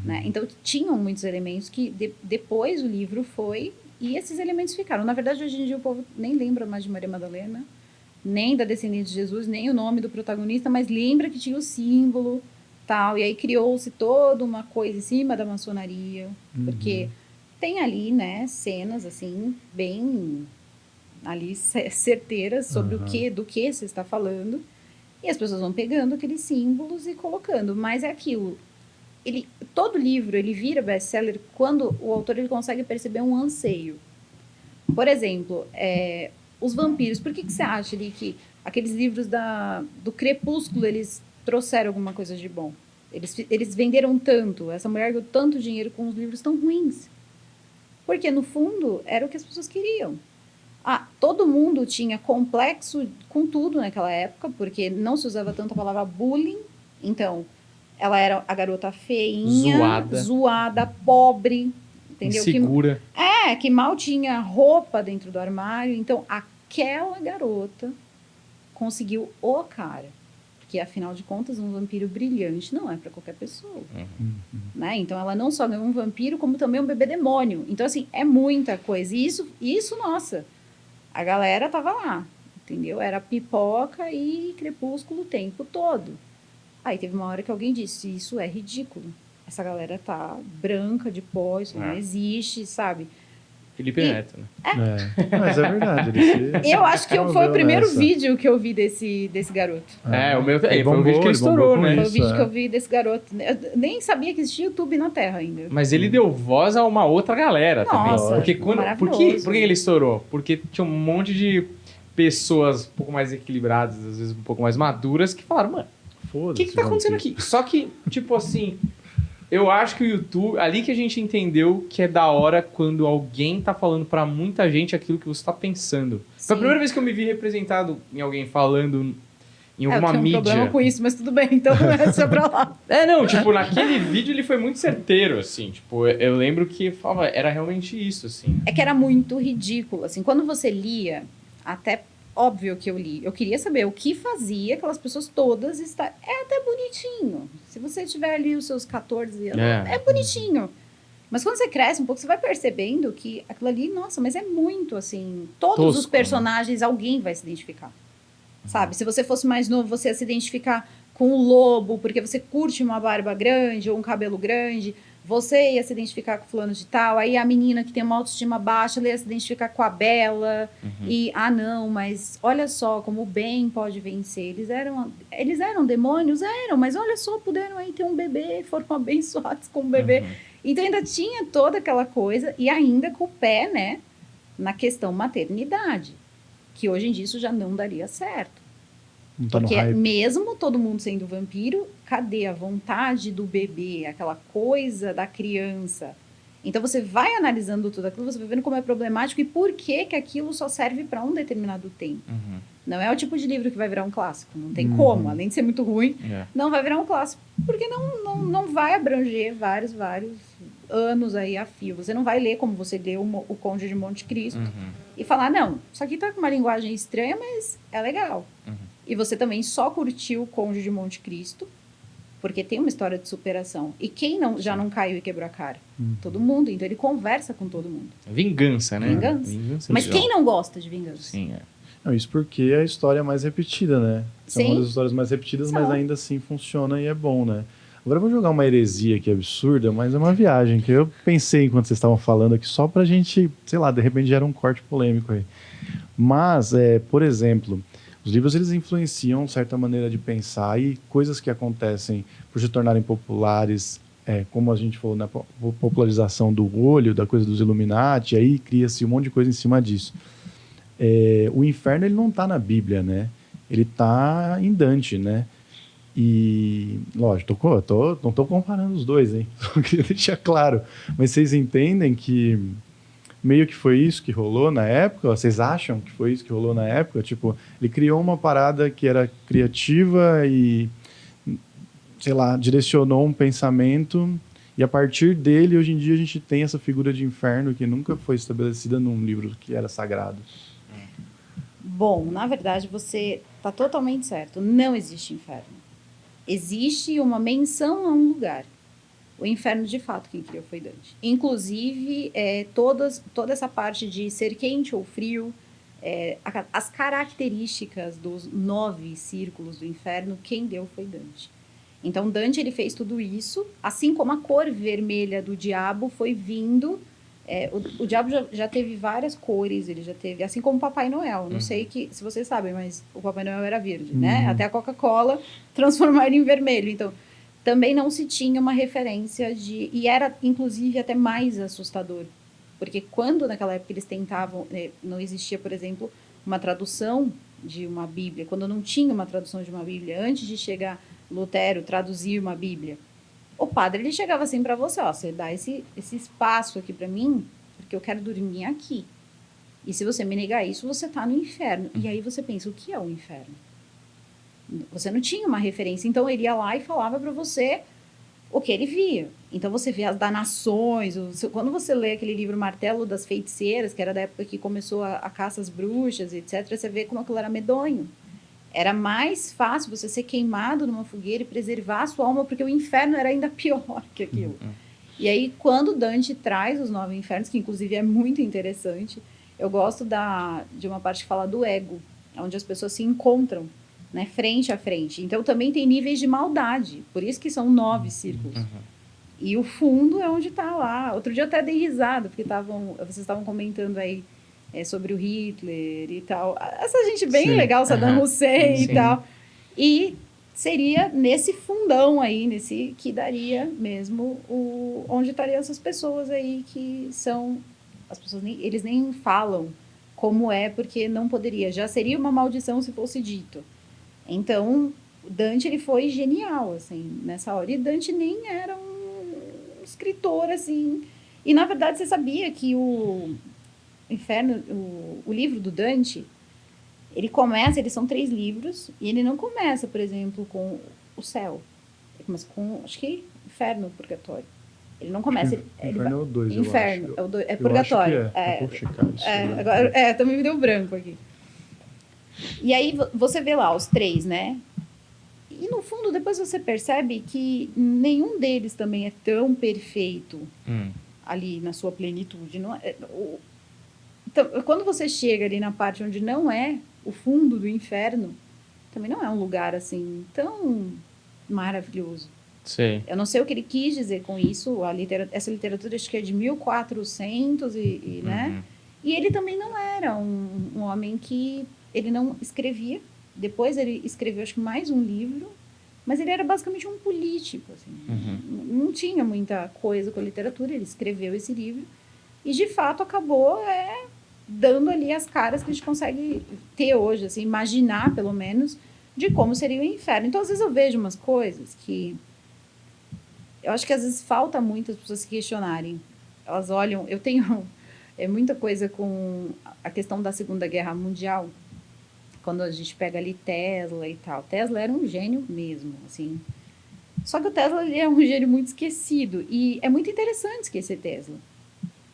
Né? Então, tinham muitos elementos que depois o livro foi... E esses elementos ficaram. Na verdade, hoje em dia o povo nem lembra mais de Maria Madalena, nem da descendente de Jesus, nem o nome do protagonista, mas lembra que tinha o símbolo, tal. E aí criou-se toda uma coisa em cima da maçonaria, porque tem ali, né, cenas, assim, bem ali certeiras sobre do que se está falando. E as pessoas vão pegando aqueles símbolos e colocando. Mas é aquilo. Todo livro ele vira best-seller quando o autor ele consegue perceber um anseio. Por exemplo, os vampiros. Por que você acha ali que aqueles livros do Crepúsculo eles trouxeram alguma coisa de bom? Eles venderam tanto. Essa mulher ganhou tanto dinheiro com os livros tão ruins. Porque, no fundo, era o que as pessoas queriam. Todo mundo tinha complexo com tudo naquela época, porque não se usava tanto a palavra bullying. Então, ela era a garota feinha, zoada, pobre, entendeu? Insegura. Que mal tinha roupa dentro do armário. Então, aquela garota conseguiu o cara. Porque, afinal de contas, um vampiro brilhante não é para qualquer pessoa. Né? Então, ela não só ganhou um vampiro, como também um bebê demônio. Então, assim, é muita coisa. E isso, nossa, a galera tava lá, entendeu? Era pipoca e crepúsculo o tempo todo. Aí teve uma hora que alguém disse, isso é ridículo. Essa galera tá branca de pó, isso não existe, sabe? Felipe Neto, né? Mas é verdade. Eu acho que foi o primeiro vídeo que eu vi desse garoto. O meu foi o vídeo que ele estourou, né? Foi o vídeo que eu vi desse garoto. Eu nem sabia que existia YouTube na Terra ainda. Mas ele deu voz a uma outra galera também. Porque por que ele estourou? Porque tinha um monte de pessoas um pouco mais equilibradas, às vezes um pouco mais maduras, que falaram, mano, o que tá acontecendo aqui? Só que, tipo assim... Eu acho que o YouTube, ali que a gente entendeu que é da hora quando alguém tá falando pra muita gente aquilo que você tá pensando. Sim. Foi a primeira vez que eu me vi representado em alguém falando em alguma mídia. Eu tenho um problema com isso, mas tudo bem, então deixa pra lá. Tipo, naquele vídeo ele foi muito certeiro, assim, tipo, eu lembro que falava, era realmente isso, assim. É que era muito ridículo, assim, quando você lia, até... Óbvio que eu li. Eu queria saber o que fazia aquelas pessoas todas estar. É até bonitinho. Se você tiver ali os seus 14 anos, é bonitinho. Mas quando você cresce um pouco, você vai percebendo que aquilo ali, nossa, mas é muito assim. Todos os personagens, alguém vai se identificar. Sabe? Se você fosse mais novo, você ia se identificar com o lobo, porque você curte uma barba grande ou um cabelo grande. Você ia se identificar com fulano de tal, aí a menina que tem uma autoestima baixa, ela ia se identificar com a Bela, e, não, mas olha só como o bem pode vencer. Eles eram demônios? Eram, mas olha só, puderam aí ter um bebê, foram abençoados com um bebê. Então ainda tinha toda aquela coisa, e ainda com o pé, né, na questão maternidade, que hoje em dia isso já não daria certo. Porque mesmo todo mundo sendo vampiro, cadê a vontade do bebê, aquela coisa da criança? Então você vai analisando tudo aquilo, você vai vendo como é problemático e por que aquilo só serve para um determinado tempo. Não é o tipo de livro que vai virar um clássico, não tem como, além de ser muito ruim, não vai virar um clássico, porque não vai abranger vários anos aí a fio. Você não vai ler como você leu o Conde de Monte Cristo e falar, não, isso aqui tá com uma linguagem estranha, mas é legal. E você também só curtiu o Conde de Monte Cristo, porque tem uma história de superação. E quem já não caiu e quebrou a cara? Todo mundo. Então ele conversa com todo mundo. Vingança, né? Vingança. Mas quem não gosta de vingança? Sim, Não, isso porque é a história mais repetida, né? São uma das histórias mais repetidas, mas ainda assim funciona e é bom, né? Agora eu vou jogar uma heresia aqui absurda, mas é uma viagem que eu pensei enquanto vocês estavam falando aqui, só pra gente, sei lá, de repente gera um corte polêmico aí. Mas, por exemplo... Os livros, eles influenciam certa maneira de pensar e coisas que acontecem por se tornarem populares, como a gente falou na popularização do olho, da coisa dos Illuminati, aí cria-se um monte de coisa em cima disso. O inferno, ele não está na Bíblia, né? Ele está em Dante, né? E, lógico, não estou comparando os dois, hein? Só queria deixar claro. Mas vocês entendem que meio que foi isso que rolou na época? Vocês acham que foi isso que rolou na época? Tipo, ele criou uma parada que era criativa e, sei lá, direcionou um pensamento, e a partir dele, hoje em dia, a gente tem essa figura de inferno que nunca foi estabelecida num livro que era sagrado. Bom, na verdade, você está totalmente certo. Não existe inferno. Existe uma menção a um lugar. O inferno, de fato, quem criou foi Dante. Inclusive, toda essa parte de ser quente ou frio, as características dos 9 círculos do inferno, quem deu foi Dante. Então, Dante ele fez tudo isso, assim como a cor vermelha do diabo foi vindo. O diabo já teve várias cores, ele já teve, assim como o Papai Noel. Não sei se vocês sabem, mas o Papai Noel era verde, né? Até a Coca-Cola transformar ele em vermelho. Então, também não se tinha uma referência e era, inclusive, até mais assustador. Porque quando, naquela época, eles tentavam... não existia, por exemplo, uma tradução de uma Bíblia. Quando não tinha uma tradução de uma Bíblia, antes de chegar Lutero traduzir uma Bíblia, o padre ele chegava assim para você, você dá esse espaço aqui para mim, porque eu quero dormir aqui. E se você me negar isso, você está no inferno. E aí você pensa, o que é o inferno? Você não tinha uma referência, então ele ia lá e falava para você o que ele via. Então você vê as danações, quando você lê aquele livro Martelo das Feiticeiras, que era da época que começou a caça às bruxas, etc., você vê como aquilo era medonho. Era mais fácil você ser queimado numa fogueira e preservar a sua alma, porque o inferno era ainda pior que aquilo. E aí, quando Dante traz os 9 infernos, que inclusive é muito interessante, eu gosto de uma parte que fala do ego, onde as pessoas se encontram, né, frente a frente. Então, também tem níveis de maldade, por isso que são 9 círculos. E o fundo é onde está lá. Outro dia eu até dei risada, porque vocês estavam comentando aí sobre o Hitler e tal. Essa gente bem legal, Saddam Hussein e tal. E seria nesse fundão aí, que daria mesmo onde estariam essas pessoas aí que são... As pessoas eles nem falam como porque não poderia. Já seria uma maldição se fosse dito. Então, Dante, ele foi genial, assim, nessa hora. E Dante nem era um escritor, assim. E, na verdade, você sabia que o Inferno, o livro do Dante, eles são 3 livros, e ele não começa, por exemplo, com o céu. Ele começa com, acho que, Inferno, Purgatório. Ele não começa... Inferno é o 2, Inferno, eu acho. É Purgatório. Eu vou checar isso. Agora, também me deu branco aqui. E aí, você vê lá os 3, né? E, no fundo, depois você percebe que nenhum deles também é tão perfeito ali na sua plenitude. Não é, então, quando você chega ali na parte onde não é o fundo do inferno, também não é um lugar, assim, tão maravilhoso. Sim. Eu não sei o que ele quis dizer com isso. Essa literatura, acho que é de 1400, né? E ele também não era um homem que... Ele não escrevia. Depois ele escreveu, acho que mais um livro. Mas ele era basicamente um político, assim. Não tinha muita coisa com a literatura. Ele escreveu esse livro. E, de fato, acabou dando ali as caras que a gente consegue ter hoje, assim, imaginar, pelo menos, de como seria o inferno. Então, às vezes, eu vejo umas coisas que... Eu acho que, às vezes, falta muito as pessoas se questionarem. Elas olham... Eu tenho muita coisa com a questão da Segunda Guerra Mundial. Quando a gente pega ali Tesla e tal. Tesla era um gênio mesmo, assim. Só que o Tesla, ele é um gênio muito esquecido. E é muito interessante esquecer Tesla.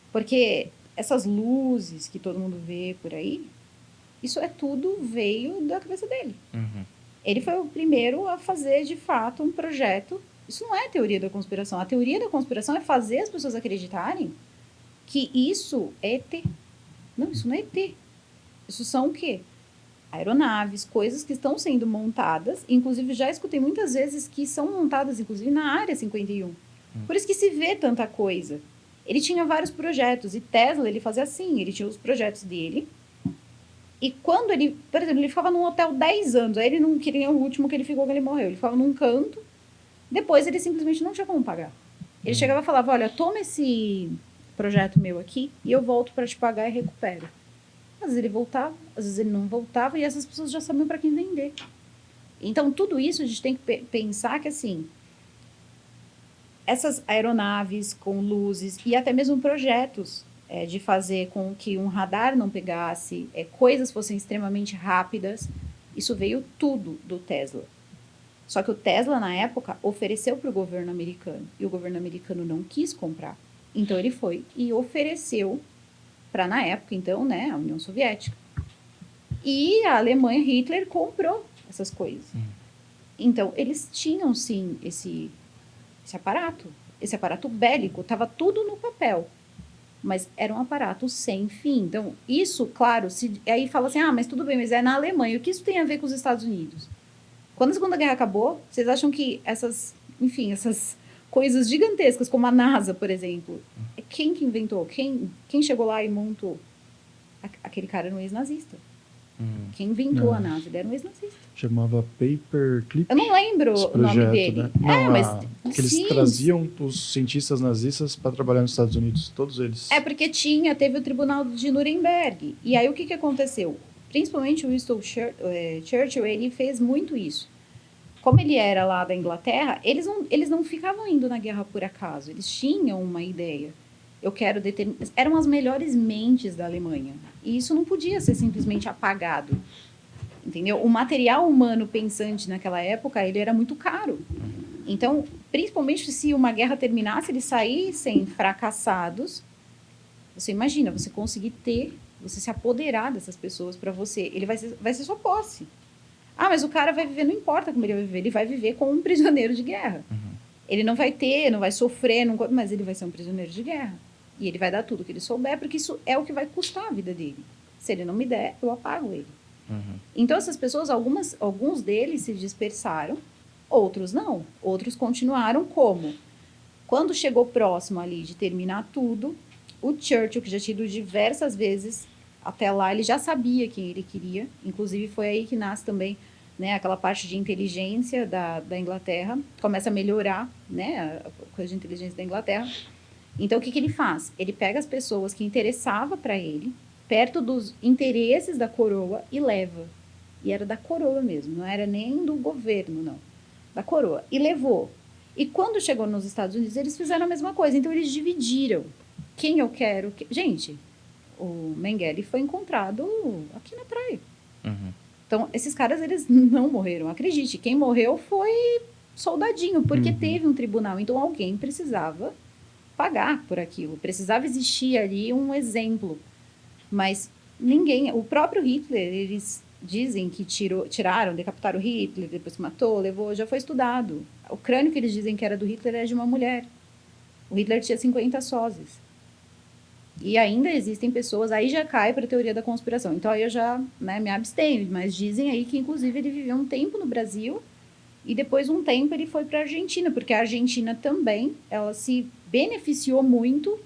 Porque essas luzes que todo mundo vê por aí, isso tudo veio da cabeça dele. Ele foi o primeiro a fazer, de fato, um projeto. Isso não é teoria da conspiração. A teoria da conspiração é fazer as pessoas acreditarem que isso é ET. Não, isso não é ET. Isso são o quê? Aeronaves, coisas que estão sendo montadas. Inclusive, já escutei muitas vezes que são montadas, inclusive, na Área 51. Por isso que se vê tanta coisa. Ele tinha vários projetos. E Tesla, ele fazia assim. Ele tinha os projetos dele. E quando ele... Por exemplo, ele ficava num hotel 10 anos. Aí ele não queria o último que ele ficou, que ele morreu. Ele ficava num canto. Depois, ele simplesmente não tinha como pagar. Ele chegava e falava, olha, toma esse projeto meu aqui e eu volto para te pagar e recupero. Às vezes ele voltava, às vezes ele não voltava e essas pessoas já sabiam para quem vender. Então, tudo isso a gente tem que pensar que, assim, essas aeronaves com luzes e até mesmo projetos de fazer com que um radar não pegasse, coisas fossem extremamente rápidas, isso veio tudo do Tesla. Só que o Tesla, na época, ofereceu para o governo americano. E o governo americano não quis comprar. Então, ele foi e ofereceu para, na época, então, né, a União Soviética. E a Alemanha, Hitler, comprou essas coisas. Então, eles tinham, sim, esse aparato bélico. Estava tudo no papel. Mas era um aparato sem fim. Então, isso, claro, aí fala assim, mas tudo bem, mas é na Alemanha. O que isso tem a ver com os Estados Unidos? Quando a Segunda Guerra acabou, vocês acham que essas coisas gigantescas, como a NASA, por exemplo, quem que inventou? Quem chegou lá e montou? Aquele cara era um ex-nazista. Quem inventou a NASA? Ele era um ex-nazista. Chamava Paperclip. Eu não lembro o nome dele. Né? Não, que eles traziam os cientistas nazistas para trabalhar nos Estados Unidos, todos eles. Porque teve o Tribunal de Nuremberg. E aí o que aconteceu? Principalmente o Winston Churchill, ele fez muito isso. Como ele era lá da Inglaterra, eles não ficavam indo na guerra por acaso. Eles tinham uma ideia. Eram as melhores mentes da Alemanha. E isso não podia ser simplesmente apagado. Entendeu? O material humano pensante naquela época, ele era muito caro. Então, principalmente se uma guerra terminasse, eles saíssem fracassados. Você imagina, você conseguir você se apoderar dessas pessoas para você. Ele vai ser sua posse. Ah, mas o cara vai viver, não importa como ele vai viver como um prisioneiro de guerra. Ele não vai não vai sofrer, mas ele vai ser um prisioneiro de guerra. E ele vai dar tudo que ele souber, porque isso é o que vai custar a vida dele. Se ele não me der, eu apago ele. Então, essas pessoas, alguns deles se dispersaram, outros não. Outros continuaram como? Quando chegou próximo ali de terminar tudo, o Churchill, que já tinha ido diversas vezes até lá, ele já sabia quem ele queria. Inclusive, foi aí que nasce também, né, aquela parte de inteligência da Inglaterra. Começa a melhorar, né, a coisa de inteligência da Inglaterra. Então, o que ele faz? Ele pega as pessoas que interessavam para ele, perto dos interesses da coroa, e leva. E era da coroa mesmo, não era nem do governo, não. Da coroa. E levou. E quando chegou nos Estados Unidos, eles fizeram a mesma coisa. Então, eles dividiram. Quem eu quero... Gente, o Mengele foi encontrado aqui na praia. Então, esses caras, eles não morreram. Acredite, quem morreu foi soldadinho, porque teve um tribunal. Então, alguém precisava pagar por aquilo. Precisava existir ali um exemplo. Mas ninguém... O próprio Hitler, eles dizem que decapitaram o Hitler, depois matou, levou, já foi estudado. O crânio que eles dizem que era do Hitler é de uma mulher. O Hitler tinha 50 sósias. E ainda existem pessoas, aí já cai para a teoria da conspiração. Então, aí eu já, né, me abstenho. Mas dizem aí que, inclusive, ele viveu um tempo no Brasil e depois um tempo ele foi para a Argentina, porque a Argentina também, ela se beneficiou muito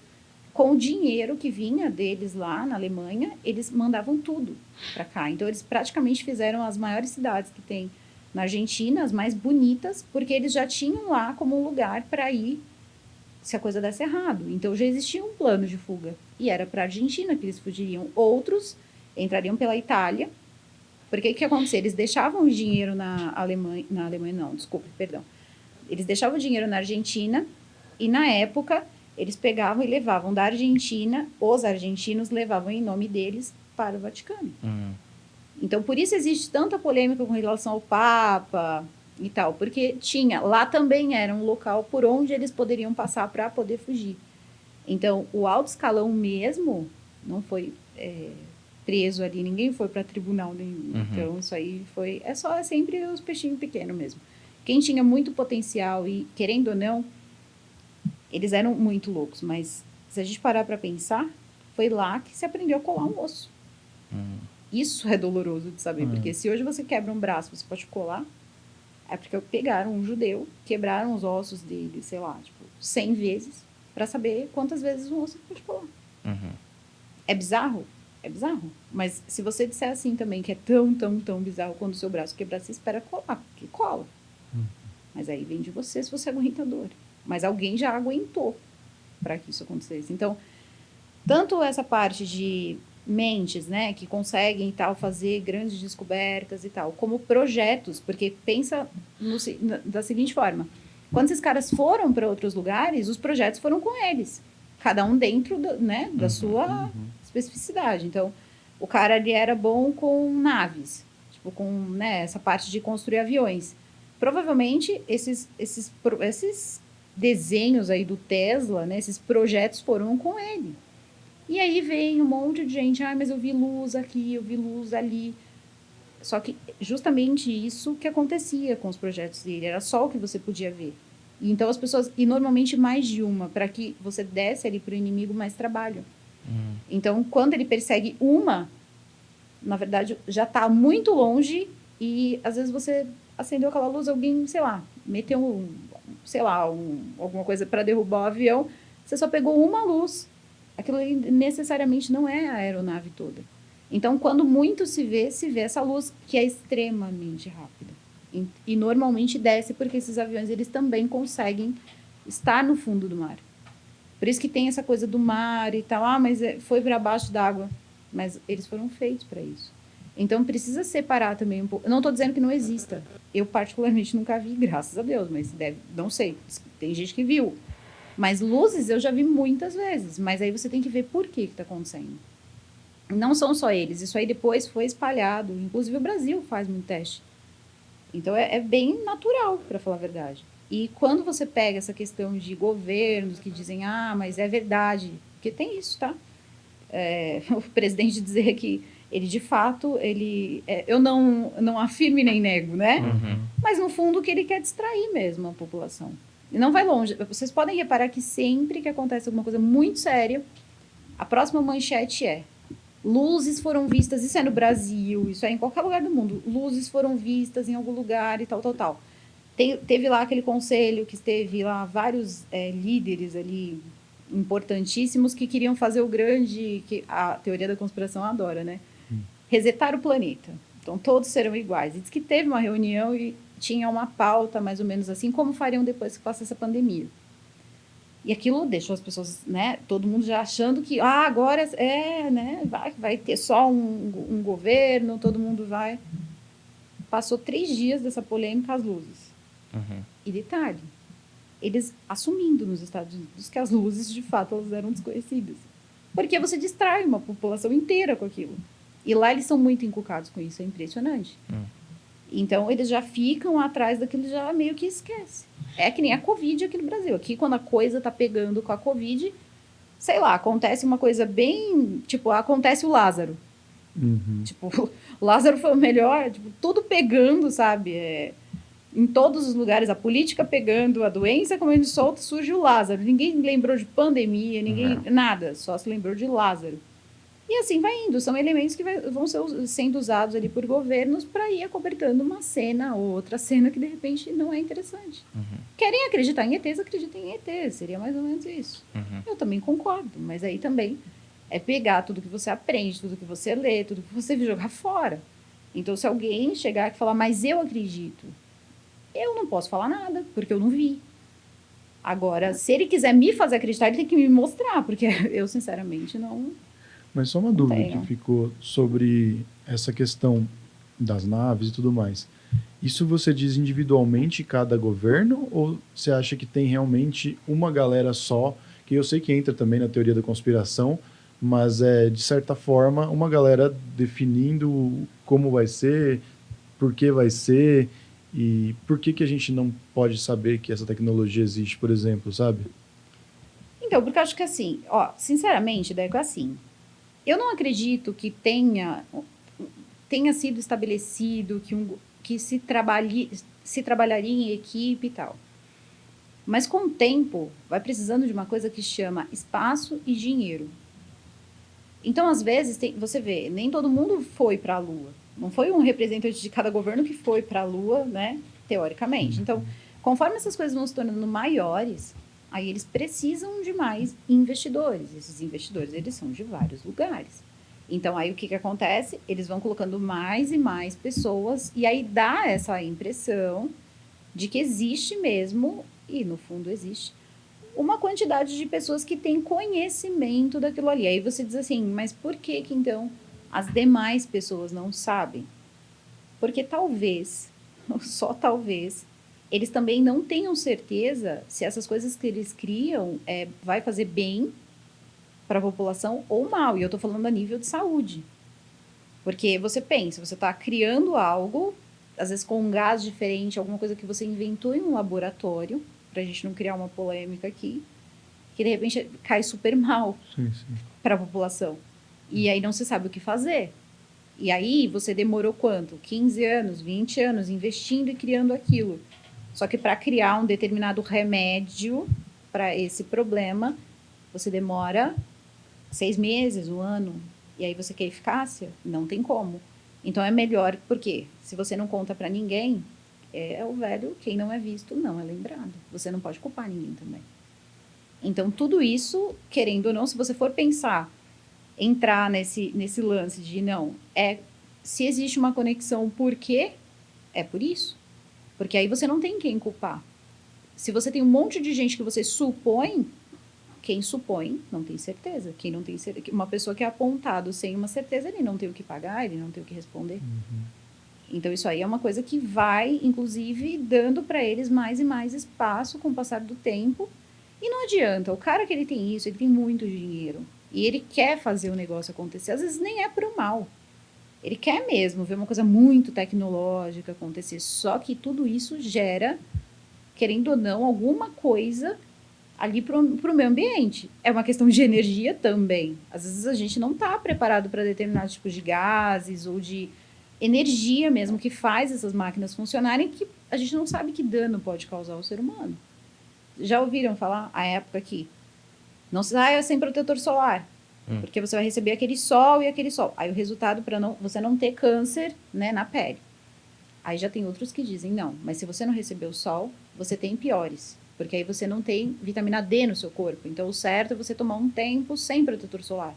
com o dinheiro que vinha deles lá na Alemanha, eles mandavam tudo para cá. Então, eles praticamente fizeram as maiores cidades que tem na Argentina, as mais bonitas, porque eles já tinham lá como um lugar para ir se a coisa desse errado. Então, já existia um plano de fuga. E era para a Argentina que eles fugiriam. Outros entrariam pela Itália. Porque o que acontecia? Eles deixavam o dinheiro na Alemanha... Na Alemanha, não, desculpe, perdão. Eles deixavam o dinheiro na Argentina e, na época, eles pegavam e levavam da Argentina, os argentinos levavam em nome deles para o Vaticano. Então, por isso existe tanta polêmica com relação ao Papa e tal, porque lá também era um local por onde eles poderiam passar para poder fugir. Então, o alto escalão mesmo não foi preso ali, ninguém foi para tribunal nenhum. Então, isso aí é sempre os peixinhos pequenos mesmo. Quem tinha muito potencial e, querendo ou não, eles eram muito loucos, mas se a gente parar para pensar, foi lá que se aprendeu a colar um osso. Isso é doloroso de saber, porque se hoje você quebra um braço, você pode colar, é porque pegaram um judeu, quebraram os ossos dele, sei lá, 100 vezes, para saber quantas vezes um osso pode colar. É bizarro? É bizarro. Mas se você disser assim também, que é tão, tão, tão bizarro, quando o seu braço quebrar, você espera colar, porque cola. Mas aí vem de você, se você aguenta a dor. Mas alguém já aguentou para que isso acontecesse. Então, tanto essa parte de mentes, né, que conseguem tal fazer grandes descobertas e tal, como projetos, porque pensa da seguinte forma: quando esses caras foram para outros lugares, os projetos foram com eles, cada um dentro da sua especificidade. Então, o cara ali era bom com naves, com, né, essa parte de construir aviões. Provavelmente esses desenhos aí do Tesla, né, esses projetos foram com ele. E aí vem um monte de gente, mas eu vi luz aqui, eu vi luz ali. Só que justamente isso que acontecia com os projetos dele, era só o que você podia ver. E então as pessoas, e normalmente mais de uma, para que você desse ali para o inimigo mais trabalho. Então, quando ele persegue uma, na verdade, já está muito longe e às vezes você acendeu aquela luz, alguém, sei lá, meteu alguma coisa para derrubar o avião, você só pegou uma luz. Aquilo necessariamente não é a aeronave toda. Então, quando muito se vê essa luz que é extremamente rápida. E normalmente desce porque esses aviões eles também conseguem estar no fundo do mar. Por isso que tem essa coisa do mar e tal. Mas foi para baixo d'água. Mas eles foram feitos para isso. Então, precisa separar também um pouco. Eu não estou dizendo que não exista. Eu, particularmente, nunca vi, graças a Deus. Mas não sei. Tem gente que viu. Mas luzes eu já vi muitas vezes. Mas aí você tem que ver por que está acontecendo. Não são só eles. Isso aí depois foi espalhado. Inclusive o Brasil faz muito teste. Então é bem natural, para falar a verdade. E quando você pega essa questão de governos que dizem, mas é verdade. Porque tem isso, tá? O presidente dizer que Ele, de fato, eu não afirmo e nem nego, né? Mas, no fundo, o que ele quer é distrair mesmo a população. E não vai longe. Vocês podem reparar que sempre que acontece alguma coisa muito séria, a próxima manchete é: luzes foram vistas, isso é no Brasil, isso é em qualquer lugar do mundo, luzes foram vistas em algum lugar e tal, tal, tal. Teve lá aquele conselho que teve lá vários líderes ali importantíssimos que queriam fazer o grande, que a teoria da conspiração adora, né? Resetar o planeta. Então, todos serão iguais. E diz que teve uma reunião e tinha uma pauta, mais ou menos assim, como fariam depois que passa essa pandemia. E aquilo deixou as pessoas, né? Todo mundo já achando que, agora né? Vai ter só um governo, todo mundo vai. Passou 3 dias dessa polêmica às luzes. E detalhe, eles assumindo nos Estados Unidos que as luzes, de fato, elas eram desconhecidas. Porque você distrai uma população inteira com aquilo. E lá eles são muito encucados com isso, é impressionante. Então, eles já ficam atrás daquilo, já meio que esquece. É que nem a Covid aqui no Brasil. Aqui, quando a coisa tá pegando com a Covid, sei lá, acontece uma coisa bem... Tipo, acontece o Lázaro. Tipo, o Lázaro foi o melhor, tipo, tudo pegando, sabe? Em todos os lugares, a política pegando, a doença comendo solta, surge o Lázaro. Ninguém lembrou de pandemia, nada, só se lembrou de Lázaro. E assim vai indo, são elementos que vão sendo usados ali por governos para ir acobertando uma cena ou outra cena que de repente não é interessante. Querem acreditar em ETs, acreditem em ETs, seria mais ou menos isso. Eu também concordo, mas aí também é pegar tudo que você aprende, tudo que você lê, tudo que você jogar fora. Então, se alguém chegar e falar, mas eu acredito, eu não posso falar nada, porque eu não vi. Agora, se ele quiser me fazer acreditar, ele tem que me mostrar, porque eu, sinceramente, não... Mas só uma dúvida que ficou sobre essa questão das naves e tudo mais. Isso você diz individualmente cada governo ou você acha que tem realmente uma galera só, que eu sei que entra também na teoria da conspiração, mas de certa forma, uma galera definindo como vai ser, por que vai ser e por que a gente não pode saber que essa tecnologia existe, por exemplo, sabe? Então, porque eu acho que assim, sinceramente, Deco, é assim, eu não acredito que tenha sido estabelecido que se trabalharia em equipe e tal. Mas com o tempo, vai precisando de uma coisa que chama espaço e dinheiro. Então, às vezes, você vê, nem todo mundo foi para a Lua. Não foi um representante de cada governo que foi para a Lua, né? Teoricamente. Então, conforme essas coisas vão se tornando maiores, aí eles precisam de mais investidores. Esses investidores, eles são de vários lugares. Então, aí o que acontece? Eles vão colocando mais e mais pessoas e aí dá essa impressão de que existe mesmo, e no fundo existe, uma quantidade de pessoas que têm conhecimento daquilo ali. Aí você diz assim, mas por que então as demais pessoas não sabem? Porque talvez, só talvez, eles também não tenham certeza se essas coisas que eles criam vai fazer bem para a população ou mal. E eu estou falando a nível de saúde. Porque você pensa, você está criando algo, às vezes com um gás diferente, alguma coisa que você inventou em um laboratório, para a gente não criar uma polêmica aqui, que de repente cai super mal para a população. E aí não se sabe o que fazer. E aí você demorou quanto? 15 anos, 20 anos investindo e criando aquilo. Só que para criar um determinado remédio para esse problema, você demora 6 meses, 1 ano. E aí você quer eficácia? Não tem como. Então é melhor, porque se você não conta para ninguém, é o velho, quem não é visto não é lembrado. Você não pode culpar ninguém também. Então tudo isso, querendo ou não, se você for pensar, entrar nesse lance de não, se existe uma conexão, por quê? É por isso. Porque aí você não tem quem culpar. Se você tem um monte de gente que você supõe, quem supõe não tem certeza. Quem não tem certeza, uma pessoa que é apontado sem uma certeza, ele não tem o que pagar, ele não tem o que responder. Então isso aí é uma coisa que vai, inclusive, dando para eles mais e mais espaço com o passar do tempo. E não adianta, o cara que ele tem isso, ele tem muito dinheiro. E ele quer fazer o negócio acontecer. Às vezes nem é pro mal. Ele quer mesmo ver uma coisa muito tecnológica acontecer. Só que tudo isso gera, querendo ou não, alguma coisa ali para o meio ambiente. É uma questão de energia também. Às vezes a gente não está preparado para determinados tipos de gases ou de energia mesmo que faz essas máquinas funcionarem, que a gente não sabe que dano pode causar ao ser humano. Já ouviram falar a época que não saia sem protetor solar, porque você vai receber aquele sol e aquele sol. Aí o resultado para você não ter câncer, né, na pele. Aí já tem outros que dizem, não, mas se você não receber o sol, você tem piores, porque aí você não tem vitamina D no seu corpo. Então o certo é você tomar um tempo sem protetor solar.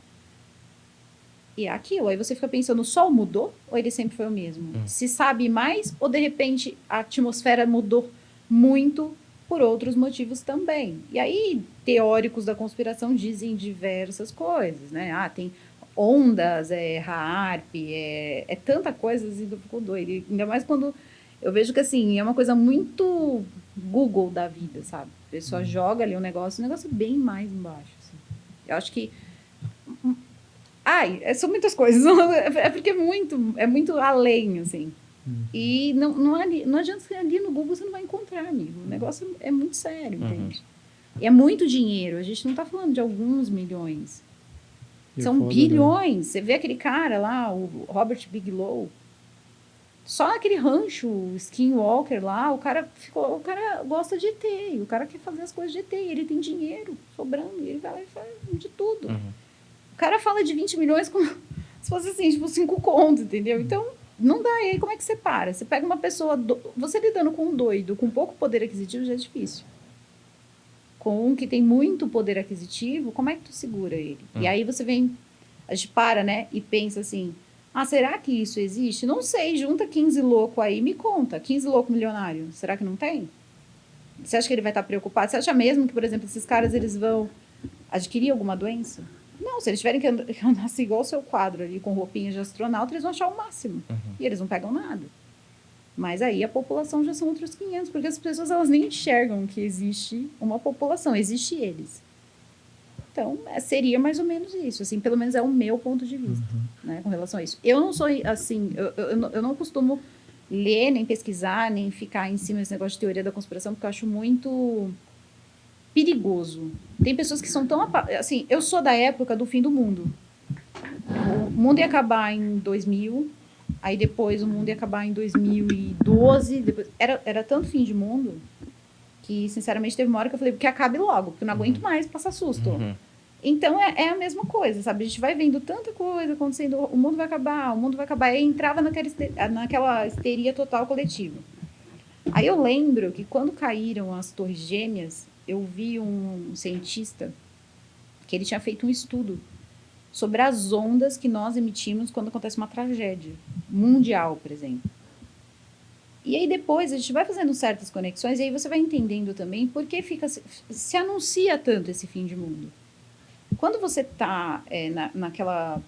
E é aquilo, aí você fica pensando, o sol mudou ou ele sempre foi o mesmo? Se sabe mais ou de repente a atmosfera mudou muito por outros motivos também. E aí teóricos da conspiração dizem diversas coisas, né? Ah, tem ondas, HAARP, é tanta coisa assim, eu fico doida. E ainda mais quando eu vejo que assim, é uma coisa muito Google da vida, sabe? A pessoa joga ali um negócio bem mais embaixo. Assim. Eu acho que são muitas coisas. É porque é muito além, assim. E não adianta você ali no Google, você não vai encontrar, amigo. O negócio é muito sério, entende? E é muito dinheiro. A gente não está falando de alguns milhões. São bilhões. Né? Você vê aquele cara lá, o Robert Bigelow, só naquele rancho, o Skinwalker lá, o cara gosta de ET. O cara quer fazer as coisas de ET. Ele tem dinheiro sobrando. E ele vai lá e faz de tudo. O cara fala de 20 milhões como se fosse assim, tipo 5 contos, entendeu? Então, não dá. E aí, como é que você para? Você pega uma pessoa... Você lidando com um doido, com pouco poder aquisitivo, já é difícil. Com um que tem muito poder aquisitivo, como é que tu segura ele? E aí você vem... A gente para, né? E pensa assim... Ah, será que isso existe? Não sei. Junta 15 loucos aí e me conta. 15 loucos milionários. Será que não tem? Você acha que ele vai estar preocupado? Você acha mesmo que, por exemplo, esses caras eles vão adquirir alguma doença? Não, se eles tiverem que andar igual o seu quadro ali, com roupinha de astronauta, eles vão achar o máximo. E eles não pegam nada. Mas aí a população já são outros 500, porque as pessoas elas nem enxergam que existe uma população, existe eles. Então, seria mais ou menos isso. Assim, pelo menos é o meu ponto de vista, né, com relação a isso. Eu não sou, assim, eu não costumo ler, nem pesquisar, nem ficar em cima desse negócio de teoria da conspiração, porque eu acho muito perigoso. Tem pessoas que são tão... Assim, eu sou da época do fim do mundo. O mundo ia acabar em 2000, aí depois o mundo ia acabar em 2012. Depois, era tanto fim de mundo que, sinceramente, teve uma hora que eu falei, que acabe logo, porque eu não aguento mais passar susto. Então, é a mesma coisa, sabe? A gente vai vendo tanta coisa acontecendo, o mundo vai acabar, e entrava naquela histeria total coletiva. Aí eu lembro que quando caíram as Torres Gêmeas, eu vi um cientista que ele tinha feito um estudo sobre as ondas que nós emitimos quando acontece uma tragédia mundial, por exemplo. E aí depois a gente vai fazendo certas conexões e aí você vai entendendo também por que se anuncia tanto esse fim de mundo. Quando você está naquela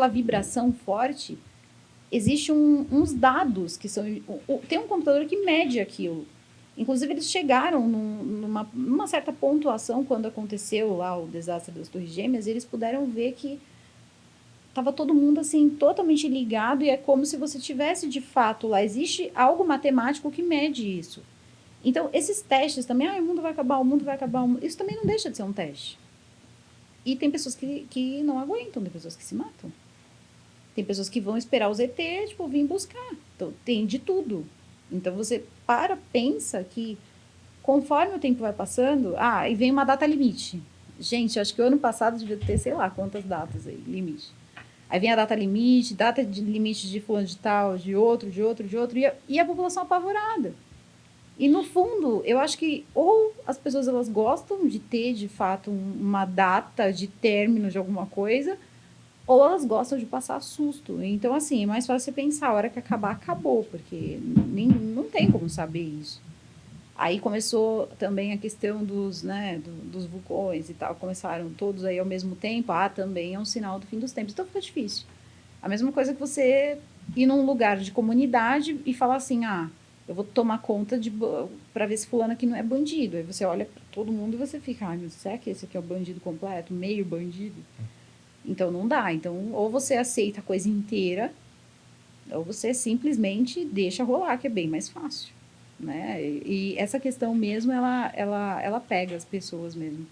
vibração forte, existem uns dados que são... Tem um computador que mede aquilo. Inclusive, eles chegaram numa certa pontuação quando aconteceu lá o desastre das Torres Gêmeas, e eles puderam ver que estava todo mundo assim, totalmente ligado, e é como se você tivesse de fato lá. Existe algo matemático que mede isso. Então, esses testes também, o mundo vai acabar, isso também não deixa de ser um teste. E tem pessoas que não aguentam, tem pessoas que se matam. Tem pessoas que vão esperar os ET, vir buscar. Então, tem de tudo. Então, você pensa que conforme o tempo vai passando, e vem uma data limite. Gente, acho que o ano passado devia ter, sei lá, quantas datas aí, limite. Aí vem a data limite de fulano de tal, de outro, e a população apavorada. E, no fundo, eu acho que ou as pessoas elas gostam de ter, de fato, uma data de término de alguma coisa, ou elas gostam de passar susto. Então, assim, é mais fácil você pensar, a hora que acabar, acabou, porque não tem como saber isso. Aí começou também a questão dos vulcões e tal, começaram todos aí ao mesmo tempo, também é um sinal do fim dos tempos. Então fica difícil. A mesma coisa que você ir num lugar de comunidade e falar assim, eu vou tomar conta para ver se fulano aqui não é bandido. Aí você olha para todo mundo e você fica, meu Deus, será que esse aqui é o bandido completo, meio bandido? Então, não dá. Então, ou você aceita a coisa inteira, ou você simplesmente deixa rolar, que é bem mais fácil. né? E essa questão mesmo, ela pega as pessoas mesmo.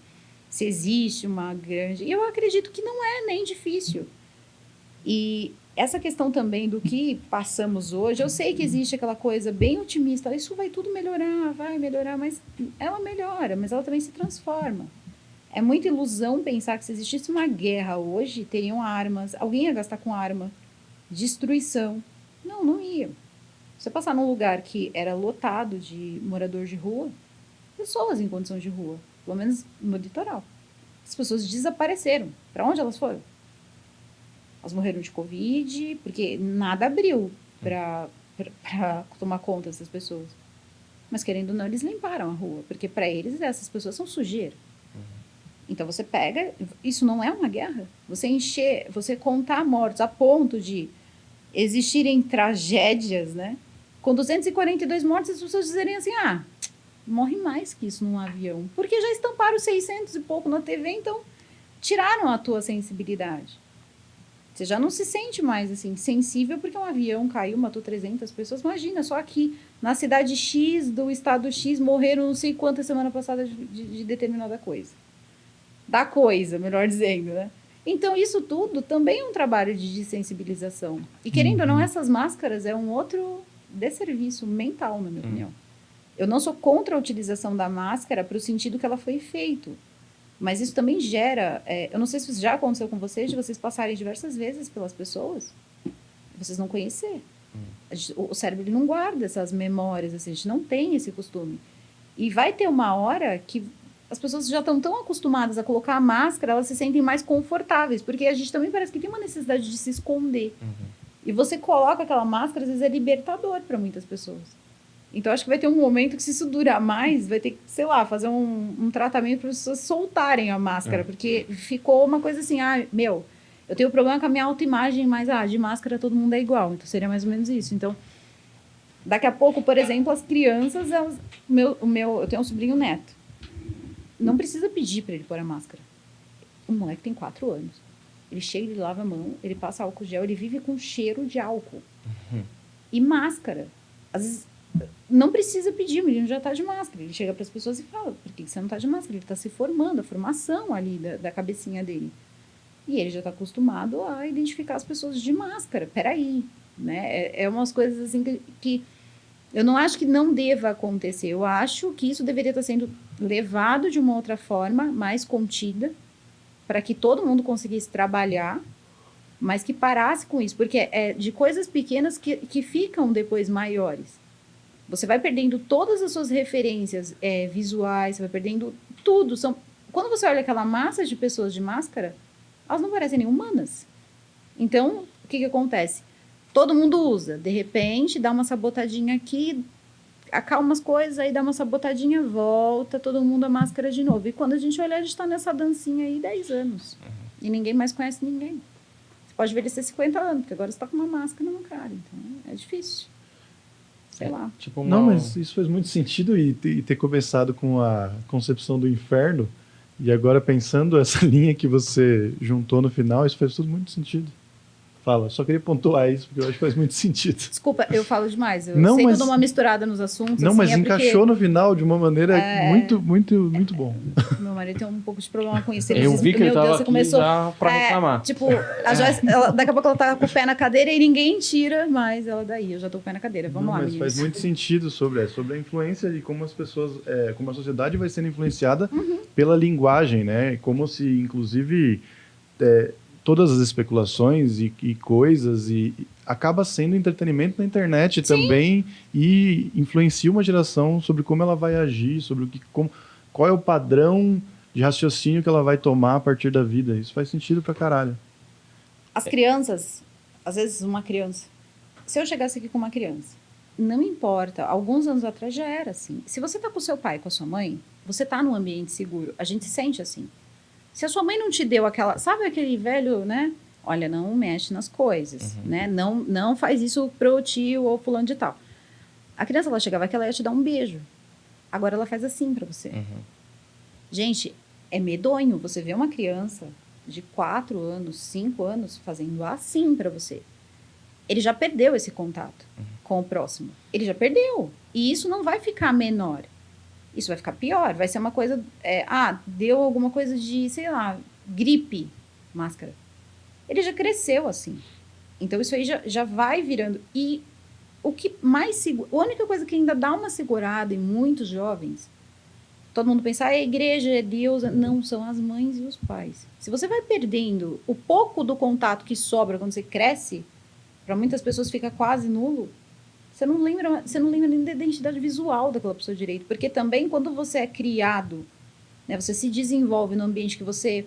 Se existe uma grande... E eu acredito que não é nem difícil. E essa questão também do que passamos hoje, eu sei que existe aquela coisa bem otimista, isso vai tudo melhorar, vai melhorar, mas ela melhora, mas ela também se transforma. É muita ilusão pensar que se existisse uma guerra hoje, teriam armas, alguém ia gastar com arma, destruição. Não ia. Você passar num lugar que era lotado de morador de rua, pessoas em condição de rua, pelo menos no litoral. As pessoas desapareceram. Para onde elas foram? Elas morreram de Covid, porque nada abriu para tomar conta dessas pessoas. Mas, querendo ou não, eles limparam a rua, porque para eles essas pessoas são sujeira. Então, você pega... Isso não é uma guerra. Você contar mortos a ponto de existirem tragédias, né? Com 242 mortes, as pessoas dizerem assim, morre mais que isso num avião. Porque já estamparam 600 e pouco na TV, então tiraram a tua sensibilidade. Você já não se sente mais assim sensível porque um avião caiu, matou 300 pessoas. Imagina, só aqui na cidade X do estado X morreram não sei quantas semana passada de determinada coisa. Da coisa, melhor dizendo, né? Então, isso tudo também é um trabalho de desensibilização. E, querendo ou não, essas máscaras é um outro desserviço mental, na minha opinião. Eu não sou contra a utilização da máscara para o sentido que ela foi feita. Mas isso também gera... eu não sei se isso já aconteceu com vocês, de vocês passarem diversas vezes pelas pessoas, vocês não conhecer. O cérebro ele não guarda essas memórias, assim, a gente não tem esse costume. E vai ter uma hora que as pessoas já estão tão acostumadas a colocar a máscara, elas se sentem mais confortáveis, porque a gente também parece que tem uma necessidade de se esconder. E você coloca aquela máscara, às vezes é libertador para muitas pessoas. Então, acho que vai ter um momento que, se isso durar mais, vai ter que, sei lá, fazer um tratamento para as pessoas soltarem a máscara, porque ficou uma coisa assim, eu tenho problema com a minha autoimagem, mas, de máscara todo mundo é igual. Então, seria mais ou menos isso. Então, daqui a pouco, por exemplo, as crianças, eu tenho um sobrinho neto. Não precisa pedir para ele pôr a máscara. O moleque tem 4 anos. Ele chega, ele lava a mão, ele passa álcool gel, ele vive com cheiro de álcool. E máscara. Às vezes, não precisa pedir, o menino já está de máscara. Ele chega para as pessoas e fala, por que você não está de máscara? Ele está se formando, a formação ali da cabecinha dele. E ele já está acostumado a identificar as pessoas de máscara. Peraí, né? É umas coisas assim que eu não acho que não deva acontecer. Eu acho que isso deveria estar sendo levado de uma outra forma, mais contida, para que todo mundo conseguisse trabalhar, mas que parasse com isso. Porque é de coisas pequenas que ficam depois maiores. Você vai perdendo todas as suas referências visuais, você vai perdendo tudo. Quando você olha aquela massa de pessoas de máscara, elas não parecem nem humanas. Então, o que acontece? Todo mundo usa, de repente, dá uma sabotadinha aqui, acalma as coisas, aí dá uma sabotadinha, volta, todo mundo a máscara de novo. E quando a gente olha, a gente está nessa dancinha aí 10 anos. E ninguém mais conhece ninguém. Você pode envelhecer 50 anos, porque agora você está com uma máscara na cara. Então, é difícil. Sei lá. Tipo Não, mas isso faz muito sentido e ter começado com a concepção do inferno e agora pensando essa linha que você juntou no final, isso faz tudo muito sentido. Fala, só queria pontuar isso, porque eu acho que faz muito sentido. Desculpa, eu falo demais. Eu sei que eu dou uma misturada nos assuntos. Não, assim, mas encaixou no final de uma maneira muito bom. Meu marido tem um pouco de problema com isso. Eu vi que ele estava aqui começou, já para reclamar. Tipo, a Joyce, daqui a pouco ela tá com o pé na cadeira e ninguém tira mais ela daí. Eu já tô com o pé na cadeira. Vamos lá, mas meninas. Faz muito sentido sobre a influência e como as pessoas, como a sociedade vai sendo influenciada pela linguagem, né? Como se, inclusive... todas as especulações e coisas e acaba sendo entretenimento na internet também e influencia uma geração sobre como ela vai agir, sobre qual é o padrão de raciocínio que ela vai tomar a partir da vida. Isso faz sentido pra caralho. As crianças, às vezes uma criança, se eu chegasse aqui com uma criança, não importa, alguns anos atrás já era assim. Se você tá com seu pai, com a sua mãe, você tá num ambiente seguro, a gente se sente assim. Se a sua mãe não te deu aquela... Sabe aquele velho, né? Olha, não mexe nas coisas, né? Não faz isso pro tio ou fulano de tal. A criança, ela chegava aqui, ela ia te dar um beijo. Agora ela faz assim pra você. Gente, é medonho você ver uma criança de 4 anos, 5 anos fazendo assim pra você. Ele já perdeu esse contato. com o próximo. Ele já perdeu. E isso não vai ficar menor. Isso vai ficar pior. Vai ser uma coisa... deu alguma coisa de, sei lá, gripe, máscara. Ele já cresceu assim. Então, isso aí já vai virando. E o que mais segura... A única coisa que ainda dá uma segurada em muitos jovens... Todo mundo pensa, a igreja é Deus. Não, são as mães e os pais. Se você vai perdendo o pouco do contato que sobra quando você cresce, para muitas pessoas fica quase nulo, você não lembra nem da identidade visual daquela pessoa direito. Porque também, quando você é criado, né, você se desenvolve no ambiente que você...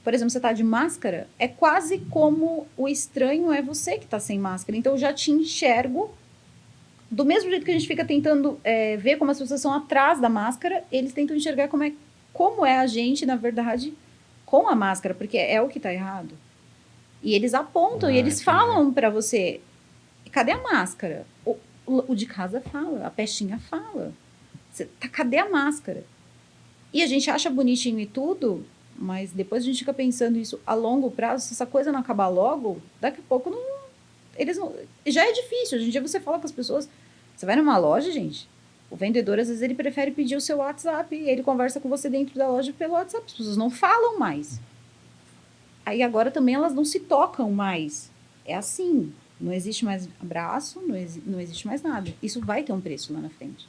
Por exemplo, você está de máscara, é quase como o estranho é você que está sem máscara. Então, eu já te enxergo do mesmo jeito que a gente fica tentando ver como as pessoas são atrás da máscara, eles tentam enxergar como é a gente, na verdade, com a máscara, porque é o que está errado. E eles apontam e eles falam para você, cadê a máscara? O de casa fala, a pestinha fala. Cadê a máscara? E a gente acha bonitinho e tudo, mas depois a gente fica pensando isso a longo prazo, se essa coisa não acabar logo, daqui a pouco já é difícil. Hoje em dia você fala com as pessoas, você vai numa loja, gente, o vendedor às vezes ele prefere pedir o seu WhatsApp e ele conversa com você dentro da loja pelo WhatsApp. As pessoas não falam mais. Aí agora também elas não se tocam mais. É assim, não existe mais abraço, não existe mais nada. Isso vai ter um preço lá na frente.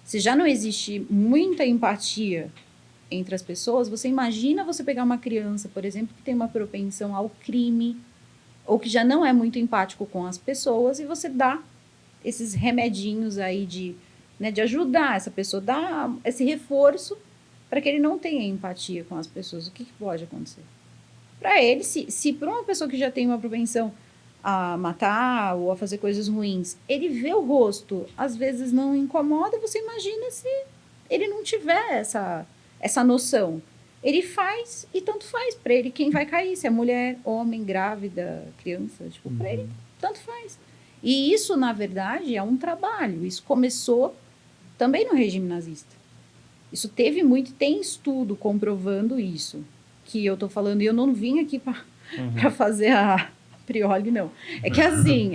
Se já não existe muita empatia entre as pessoas, você imagina você pegar uma criança, por exemplo, que tem uma propensão ao crime, ou que já não é muito empático com as pessoas, e você dá esses remedinhos aí de ajudar essa pessoa, dar esse reforço para que ele não tenha empatia com as pessoas. O que pode acontecer? Para ele, se para uma pessoa que já tem uma propensão a matar ou a fazer coisas ruins, ele vê o rosto, às vezes não incomoda, você imagina se ele não tiver essa noção. Ele faz e tanto faz para ele quem vai cair, se é mulher, homem, grávida, criança, tipo, para ele tanto faz. E isso, na verdade, é um trabalho. Isso começou também no regime nazista. Isso tem estudo comprovando isso que eu tô falando, e eu não vim aqui para fazer a priori, não. É que assim,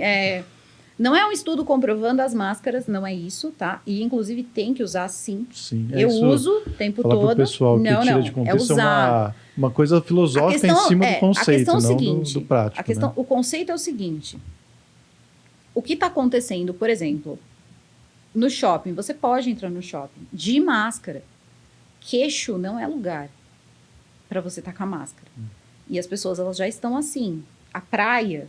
não é um estudo comprovando as máscaras, não é isso, tá? E inclusive tem que usar sim. Eu uso o tempo todo. Pro pessoal que tira de contexto, é uma coisa filosófica em cima do conceito, não do prático. Né? O conceito é o seguinte: o que está acontecendo, por exemplo, no shopping, você pode entrar no shopping de máscara. Queixo não é lugar para você estar com a máscara. E as pessoas, elas já estão assim. A praia,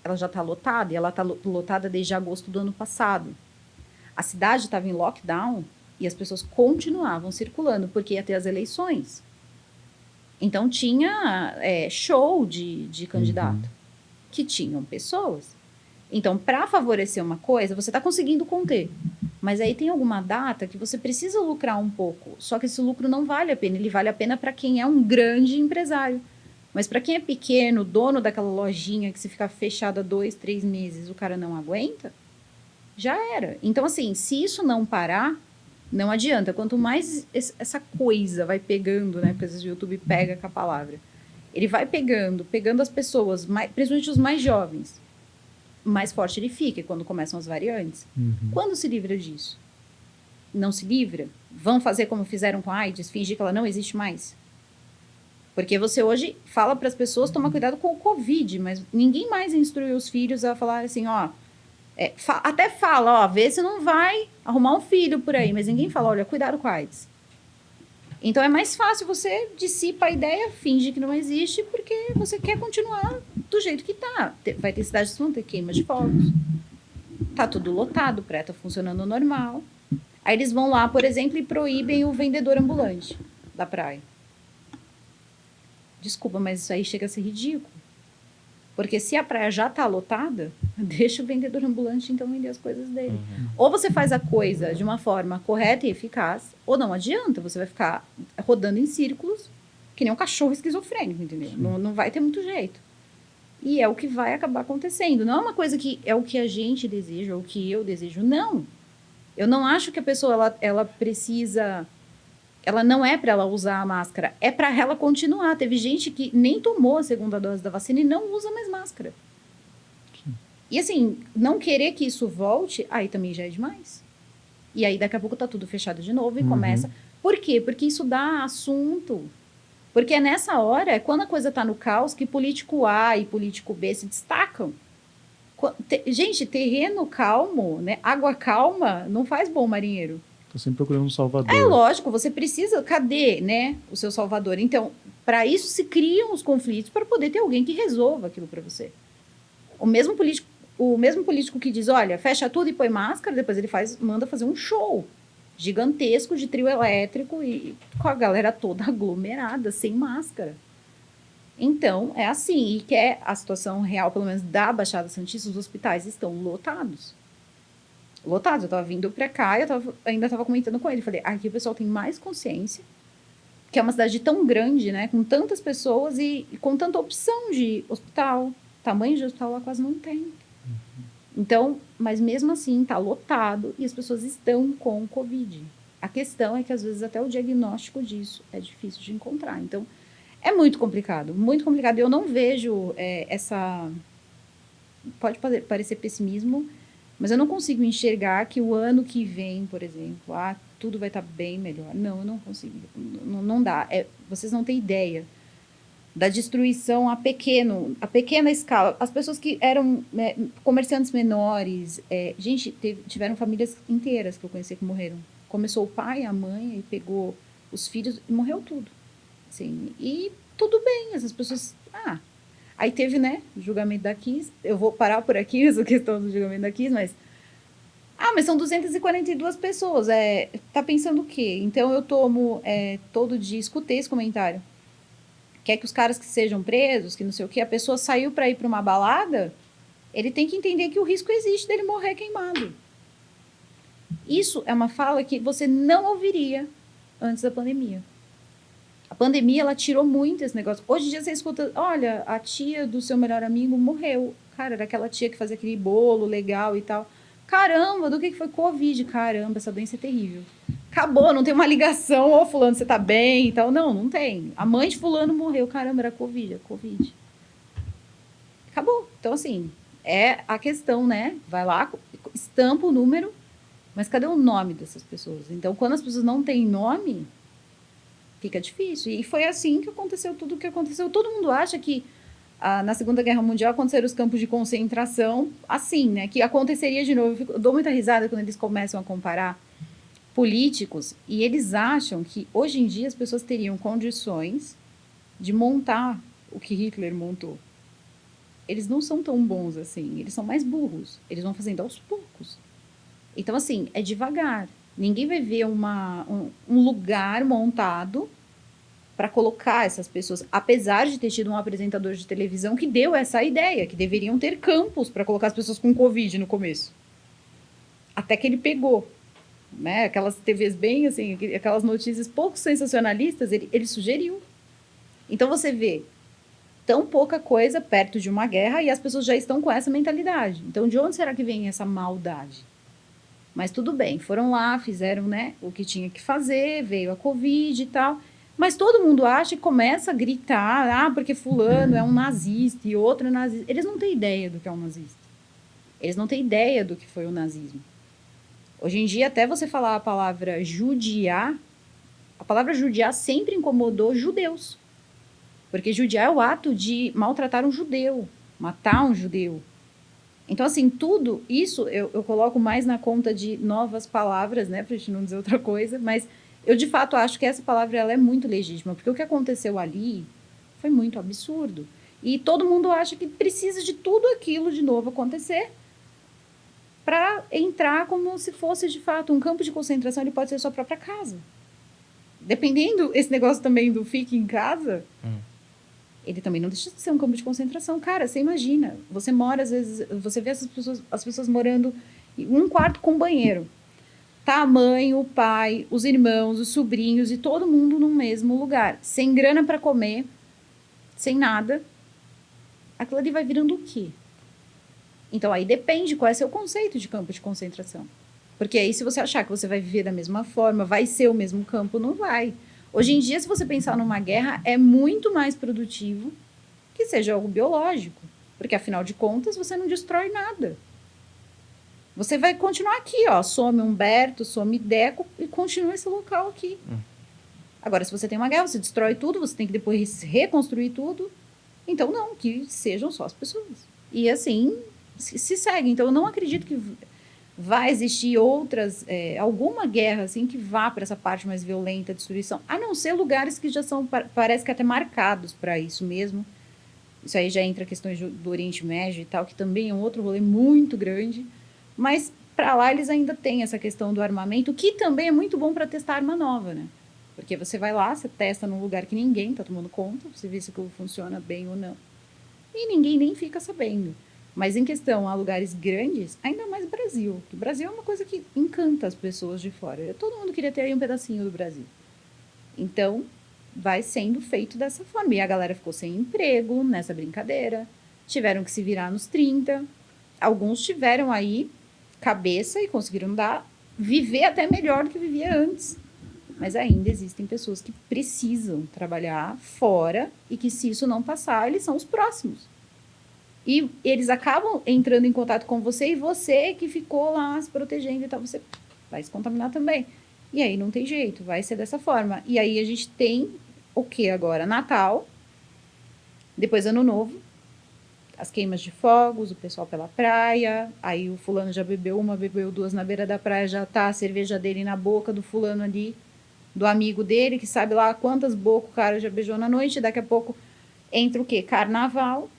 ela já está lotada, e ela está lotada desde agosto do ano passado. A cidade estava em lockdown e as pessoas continuavam circulando, porque ia ter as eleições. Então, tinha show de candidato, que tinham pessoas. Então, para favorecer uma coisa, você está conseguindo conter. Mas aí tem alguma data que você precisa lucrar um pouco. Só que esse lucro não vale a pena. Ele vale a pena para quem é um grande empresário. Mas para quem é pequeno, dono daquela lojinha que se ficar fechada 2, 3 meses, o cara não aguenta, já era. Então, assim, se isso não parar, não adianta. Quanto mais essa coisa vai pegando, né? Porque às vezes o YouTube pega com a palavra. Ele vai pegando as pessoas, principalmente os mais jovens, mais forte ele fica quando começam as variantes. Quando se livra disso? Não se livra? Vão fazer como fizeram com a AIDS, fingir que ela não existe mais? Porque você hoje fala para as pessoas tomar cuidado com o Covid, mas ninguém mais instrui os filhos a falar assim, até fala, vê se não vai arrumar um filho por aí, mas ninguém fala, olha, cuidado com a AIDS. Então é mais fácil, você dissipa a ideia, finge que não existe, porque você quer continuar do jeito que tá. Vai ter cidades que vão ter queima de fogos. Tá tudo lotado, o pré tá funcionando normal. Aí eles vão lá, por exemplo, e proíbem o vendedor ambulante da praia. Desculpa, mas isso aí chega a ser ridículo. Porque se a praia já tá lotada, deixa o vendedor ambulante, então, vender as coisas dele. Ou você faz a coisa de uma forma correta e eficaz, ou não adianta, você vai ficar rodando em círculos, que nem um cachorro esquizofrênico, entendeu? Não vai ter muito jeito. E é o que vai acabar acontecendo. Não é uma coisa que é o que a gente deseja, ou o que eu desejo. Não. Eu não acho que a pessoa, ela precisa... Ela não é para ela usar a máscara, é para ela continuar. Teve gente que nem tomou a segunda dose da vacina e não usa mais máscara. E assim, não querer que isso volte, aí também já é demais. E aí daqui a pouco tá tudo fechado de novo e começa... Por quê? Porque isso dá assunto. Porque é nessa hora, é quando a coisa tá no caos, que político A e político B se destacam. Gente, terreno calmo, né? Água calma não faz bom marinheiro. Tô sempre procurando um salvador. É lógico, você precisa... Cadê, né, o seu salvador? Então, para isso se criam os conflitos para poder ter alguém que resolva aquilo para você. O mesmo político que diz, olha, fecha tudo e põe máscara, depois ele manda fazer um show gigantesco de trio elétrico e com a galera toda aglomerada, sem máscara. Então, é assim. E que é a situação real, pelo menos da Baixada Santista, os hospitais estão lotados. Lotados. Eu estava vindo para cá e ainda estava comentando com ele. Falei, aqui o pessoal tem mais consciência, que é uma cidade tão grande, né, com tantas pessoas e com tanta opção de hospital. Tamanho de hospital lá quase não tem. Então, mas mesmo assim, está lotado e as pessoas estão com Covid. A questão é que, às vezes, até o diagnóstico disso é difícil de encontrar. Então, é muito complicado, muito complicado. Eu não vejo essa... Pode parecer pessimismo, mas eu não consigo enxergar que o ano que vem, por exemplo, tudo vai estar bem melhor. Não, eu não consigo. Não dá. Vocês não têm ideia da destruição a pequena escala. As pessoas que eram comerciantes menores, gente, tiveram famílias inteiras que eu conheci que morreram. Começou o pai, a mãe, e pegou os filhos e morreu tudo. Assim, e tudo bem, essas pessoas... Aí teve, né, o julgamento da Kiss. Eu vou parar por aqui, essa questão do julgamento da Kiss, mas... mas são 242 pessoas. Tá pensando o quê? Então, eu tomo todo dia... Escutei esse comentário. Quer que os caras que sejam presos, que não sei o quê, a pessoa saiu para ir para uma balada, ele tem que entender que o risco existe dele morrer queimado. Isso é uma fala que você não ouviria antes da pandemia. A pandemia, ela tirou muito esse negócio. Hoje em dia você escuta, olha, a tia do seu melhor amigo morreu. Cara, era aquela tia que fazia aquele bolo legal e tal. Caramba, do que foi Covid? Caramba, essa doença é terrível. Acabou, não tem uma ligação, fulano, você tá bem e tal. Não tem. A mãe de fulano morreu. Caramba, era Covid, Covid. Acabou. Então, assim, é a questão, né? Vai lá, estampa o número, mas cadê o nome dessas pessoas? Então, quando as pessoas não têm nome, fica difícil. E foi assim que aconteceu tudo o que aconteceu. Todo mundo acha que na Segunda Guerra Mundial aconteceram os campos de concentração assim, né? Que aconteceria de novo. Eu dou muita risada quando eles começam a comparar políticos e eles acham que hoje em dia as pessoas teriam condições de montar o que Hitler montou. Eles não são tão bons assim, eles são mais burros. Eles vão fazendo aos poucos. Então, assim, é devagar. Ninguém vai ver um lugar montado para colocar essas pessoas, apesar de ter tido um apresentador de televisão que deu essa ideia, que deveriam ter campos para colocar as pessoas com Covid no começo. Até que ele pegou, né? Aquelas TVs bem, assim, aquelas notícias pouco sensacionalistas, ele sugeriu. Então, você vê tão pouca coisa perto de uma guerra e as pessoas já estão com essa mentalidade. Então, de onde será que vem essa maldade? Mas tudo bem, foram lá, fizeram, né, o que tinha que fazer, veio a Covid e tal. Mas todo mundo acha e começa a gritar, porque fulano é um nazista e outro é nazista. Eles não têm ideia do que é um nazista. Eles não têm ideia do que foi o nazismo. Hoje em dia, até você falar a palavra judiar, a palavra judiar sempre incomodou judeus. Porque judiar é o ato de maltratar um judeu, matar um judeu. Então, assim, tudo isso eu coloco mais na conta de novas palavras, né, pra gente não dizer outra coisa, mas eu, de fato, acho que essa palavra ela é muito legítima, porque o que aconteceu ali foi muito absurdo. E todo mundo acha que precisa de tudo aquilo de novo acontecer para entrar como se fosse, de fato, um campo de concentração. Ele pode ser sua própria casa. Dependendo, esse negócio também do fique em casa... Ele também não deixa de ser um campo de concentração. Cara, você imagina, você mora, às vezes, você vê as pessoas morando em um quarto com banheiro. Tá a mãe, o pai, os irmãos, os sobrinhos e todo mundo no mesmo lugar. Sem grana para comer, sem nada. Aquilo ali vai virando o quê? Então, aí depende qual é o seu conceito de campo de concentração. Porque aí, se você achar que você vai viver da mesma forma, vai ser o mesmo campo, não vai. Hoje em dia, se você pensar numa guerra, é muito mais produtivo que seja algo biológico. Porque, afinal de contas, você não destrói nada. Você vai continuar aqui, ó. Some Humberto, some Deco e continua esse local aqui. Agora, se você tem uma guerra, você destrói tudo, você tem que depois reconstruir tudo. Então, não, que sejam só as pessoas. E assim, se segue. Então, eu não acredito que vai existir alguma guerra assim que vá para essa parte mais violenta, destruição. A não ser lugares que já são, parece que até marcados para isso mesmo. Isso aí já entra questões do Oriente Médio e tal, que também é um outro rolê muito grande. Mas para lá eles ainda têm essa questão do armamento, que também é muito bom para testar arma nova, né? Porque você vai lá, você testa num lugar que ninguém está tomando conta, você vê se aquilo funciona bem ou não. E ninguém nem fica sabendo. Mas em questão a lugares grandes, ainda mais Brasil. Porque o Brasil é uma coisa que encanta as pessoas de fora. Todo mundo queria ter aí um pedacinho do Brasil. Então, vai sendo feito dessa forma. E a galera ficou sem emprego nessa brincadeira. Tiveram que se virar nos 30. Alguns tiveram aí cabeça e conseguiram viver até melhor do que vivia antes. Mas ainda existem pessoas que precisam trabalhar fora e que, se isso não passar, eles são os próximos. E eles acabam entrando em contato com você e você que ficou lá se protegendo e tal, você vai se contaminar também. E aí não tem jeito, vai ser dessa forma. E aí a gente tem o que agora? Natal, depois Ano Novo, as queimas de fogos, o pessoal pela praia, aí o fulano já bebeu uma, bebeu duas na beira da praia, já tá a cerveja dele na boca do fulano ali, do amigo dele, que sabe lá quantas bocas o cara já beijou na noite, daqui a pouco entra o quê? Carnaval.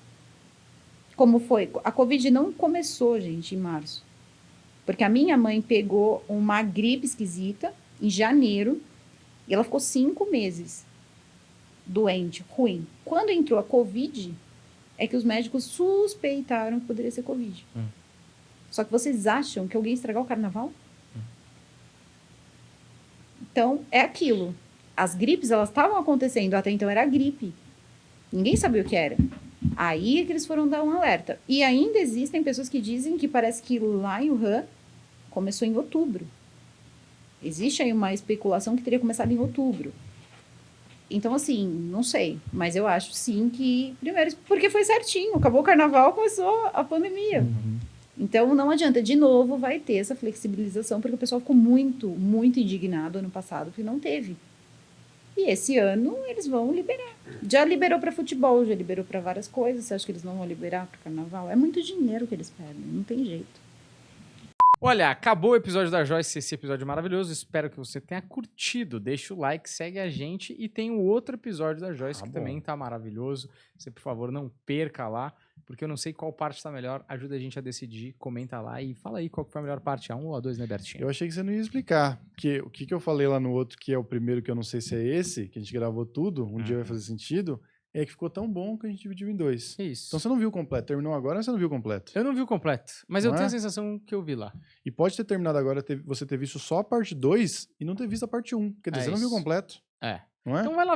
Como foi? A Covid não começou, gente, em março. Porque a minha mãe pegou uma gripe esquisita em janeiro e ela ficou 5 meses doente, ruim. Quando entrou a Covid, é que os médicos suspeitaram que poderia ser Covid. Só que vocês acham que alguém estragou o carnaval? Então, é aquilo. As gripes, elas estavam acontecendo. Até então era gripe. Ninguém sabia o que era. Aí é que eles foram dar um alerta. E ainda existem pessoas que dizem que parece que lá em Wuhan começou em outubro. Existe aí uma especulação que teria começado em outubro. Então, assim, não sei. Mas eu acho, sim, que... Primeiro, porque foi certinho. Acabou o carnaval, começou a pandemia. Então, não adianta. De novo, vai ter essa flexibilização, porque o pessoal ficou muito, muito indignado ano passado, porque não teve. E esse ano, eles vão liberar. Já liberou para futebol, já liberou para várias coisas. Você acha que eles não vão liberar para carnaval? É muito dinheiro que eles perdem, não tem jeito. Olha, acabou o episódio da Joyce, esse episódio maravilhoso. Espero que você tenha curtido. Deixa o like, segue a gente. E tem o outro episódio da Joyce que também tá maravilhoso. Você, por favor, não perca lá, porque eu não sei qual parte tá melhor. Ajuda a gente a decidir, comenta lá e fala aí qual foi a melhor parte, a 1 ou a 2, né, Bertinho? Eu achei que você não ia explicar, porque o que eu falei lá no outro, que é o primeiro, que eu não sei se é esse, que a gente gravou tudo, um dia vai fazer sentido, é que ficou tão bom que a gente dividiu em 2. Isso. Então você não viu o completo. Terminou agora, mas você não viu o completo. Eu não vi o completo, mas Não eu tenho a sensação que eu vi lá. E pode ter terminado agora, você ter visto só a parte 2 e não ter visto a parte 1. Quer dizer, você não viu o completo. Não é? Então vai lá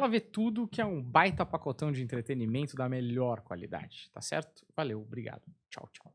ver tudo, que é um baita pacotão de entretenimento da melhor qualidade, tá certo? Valeu, obrigado. Tchau, tchau.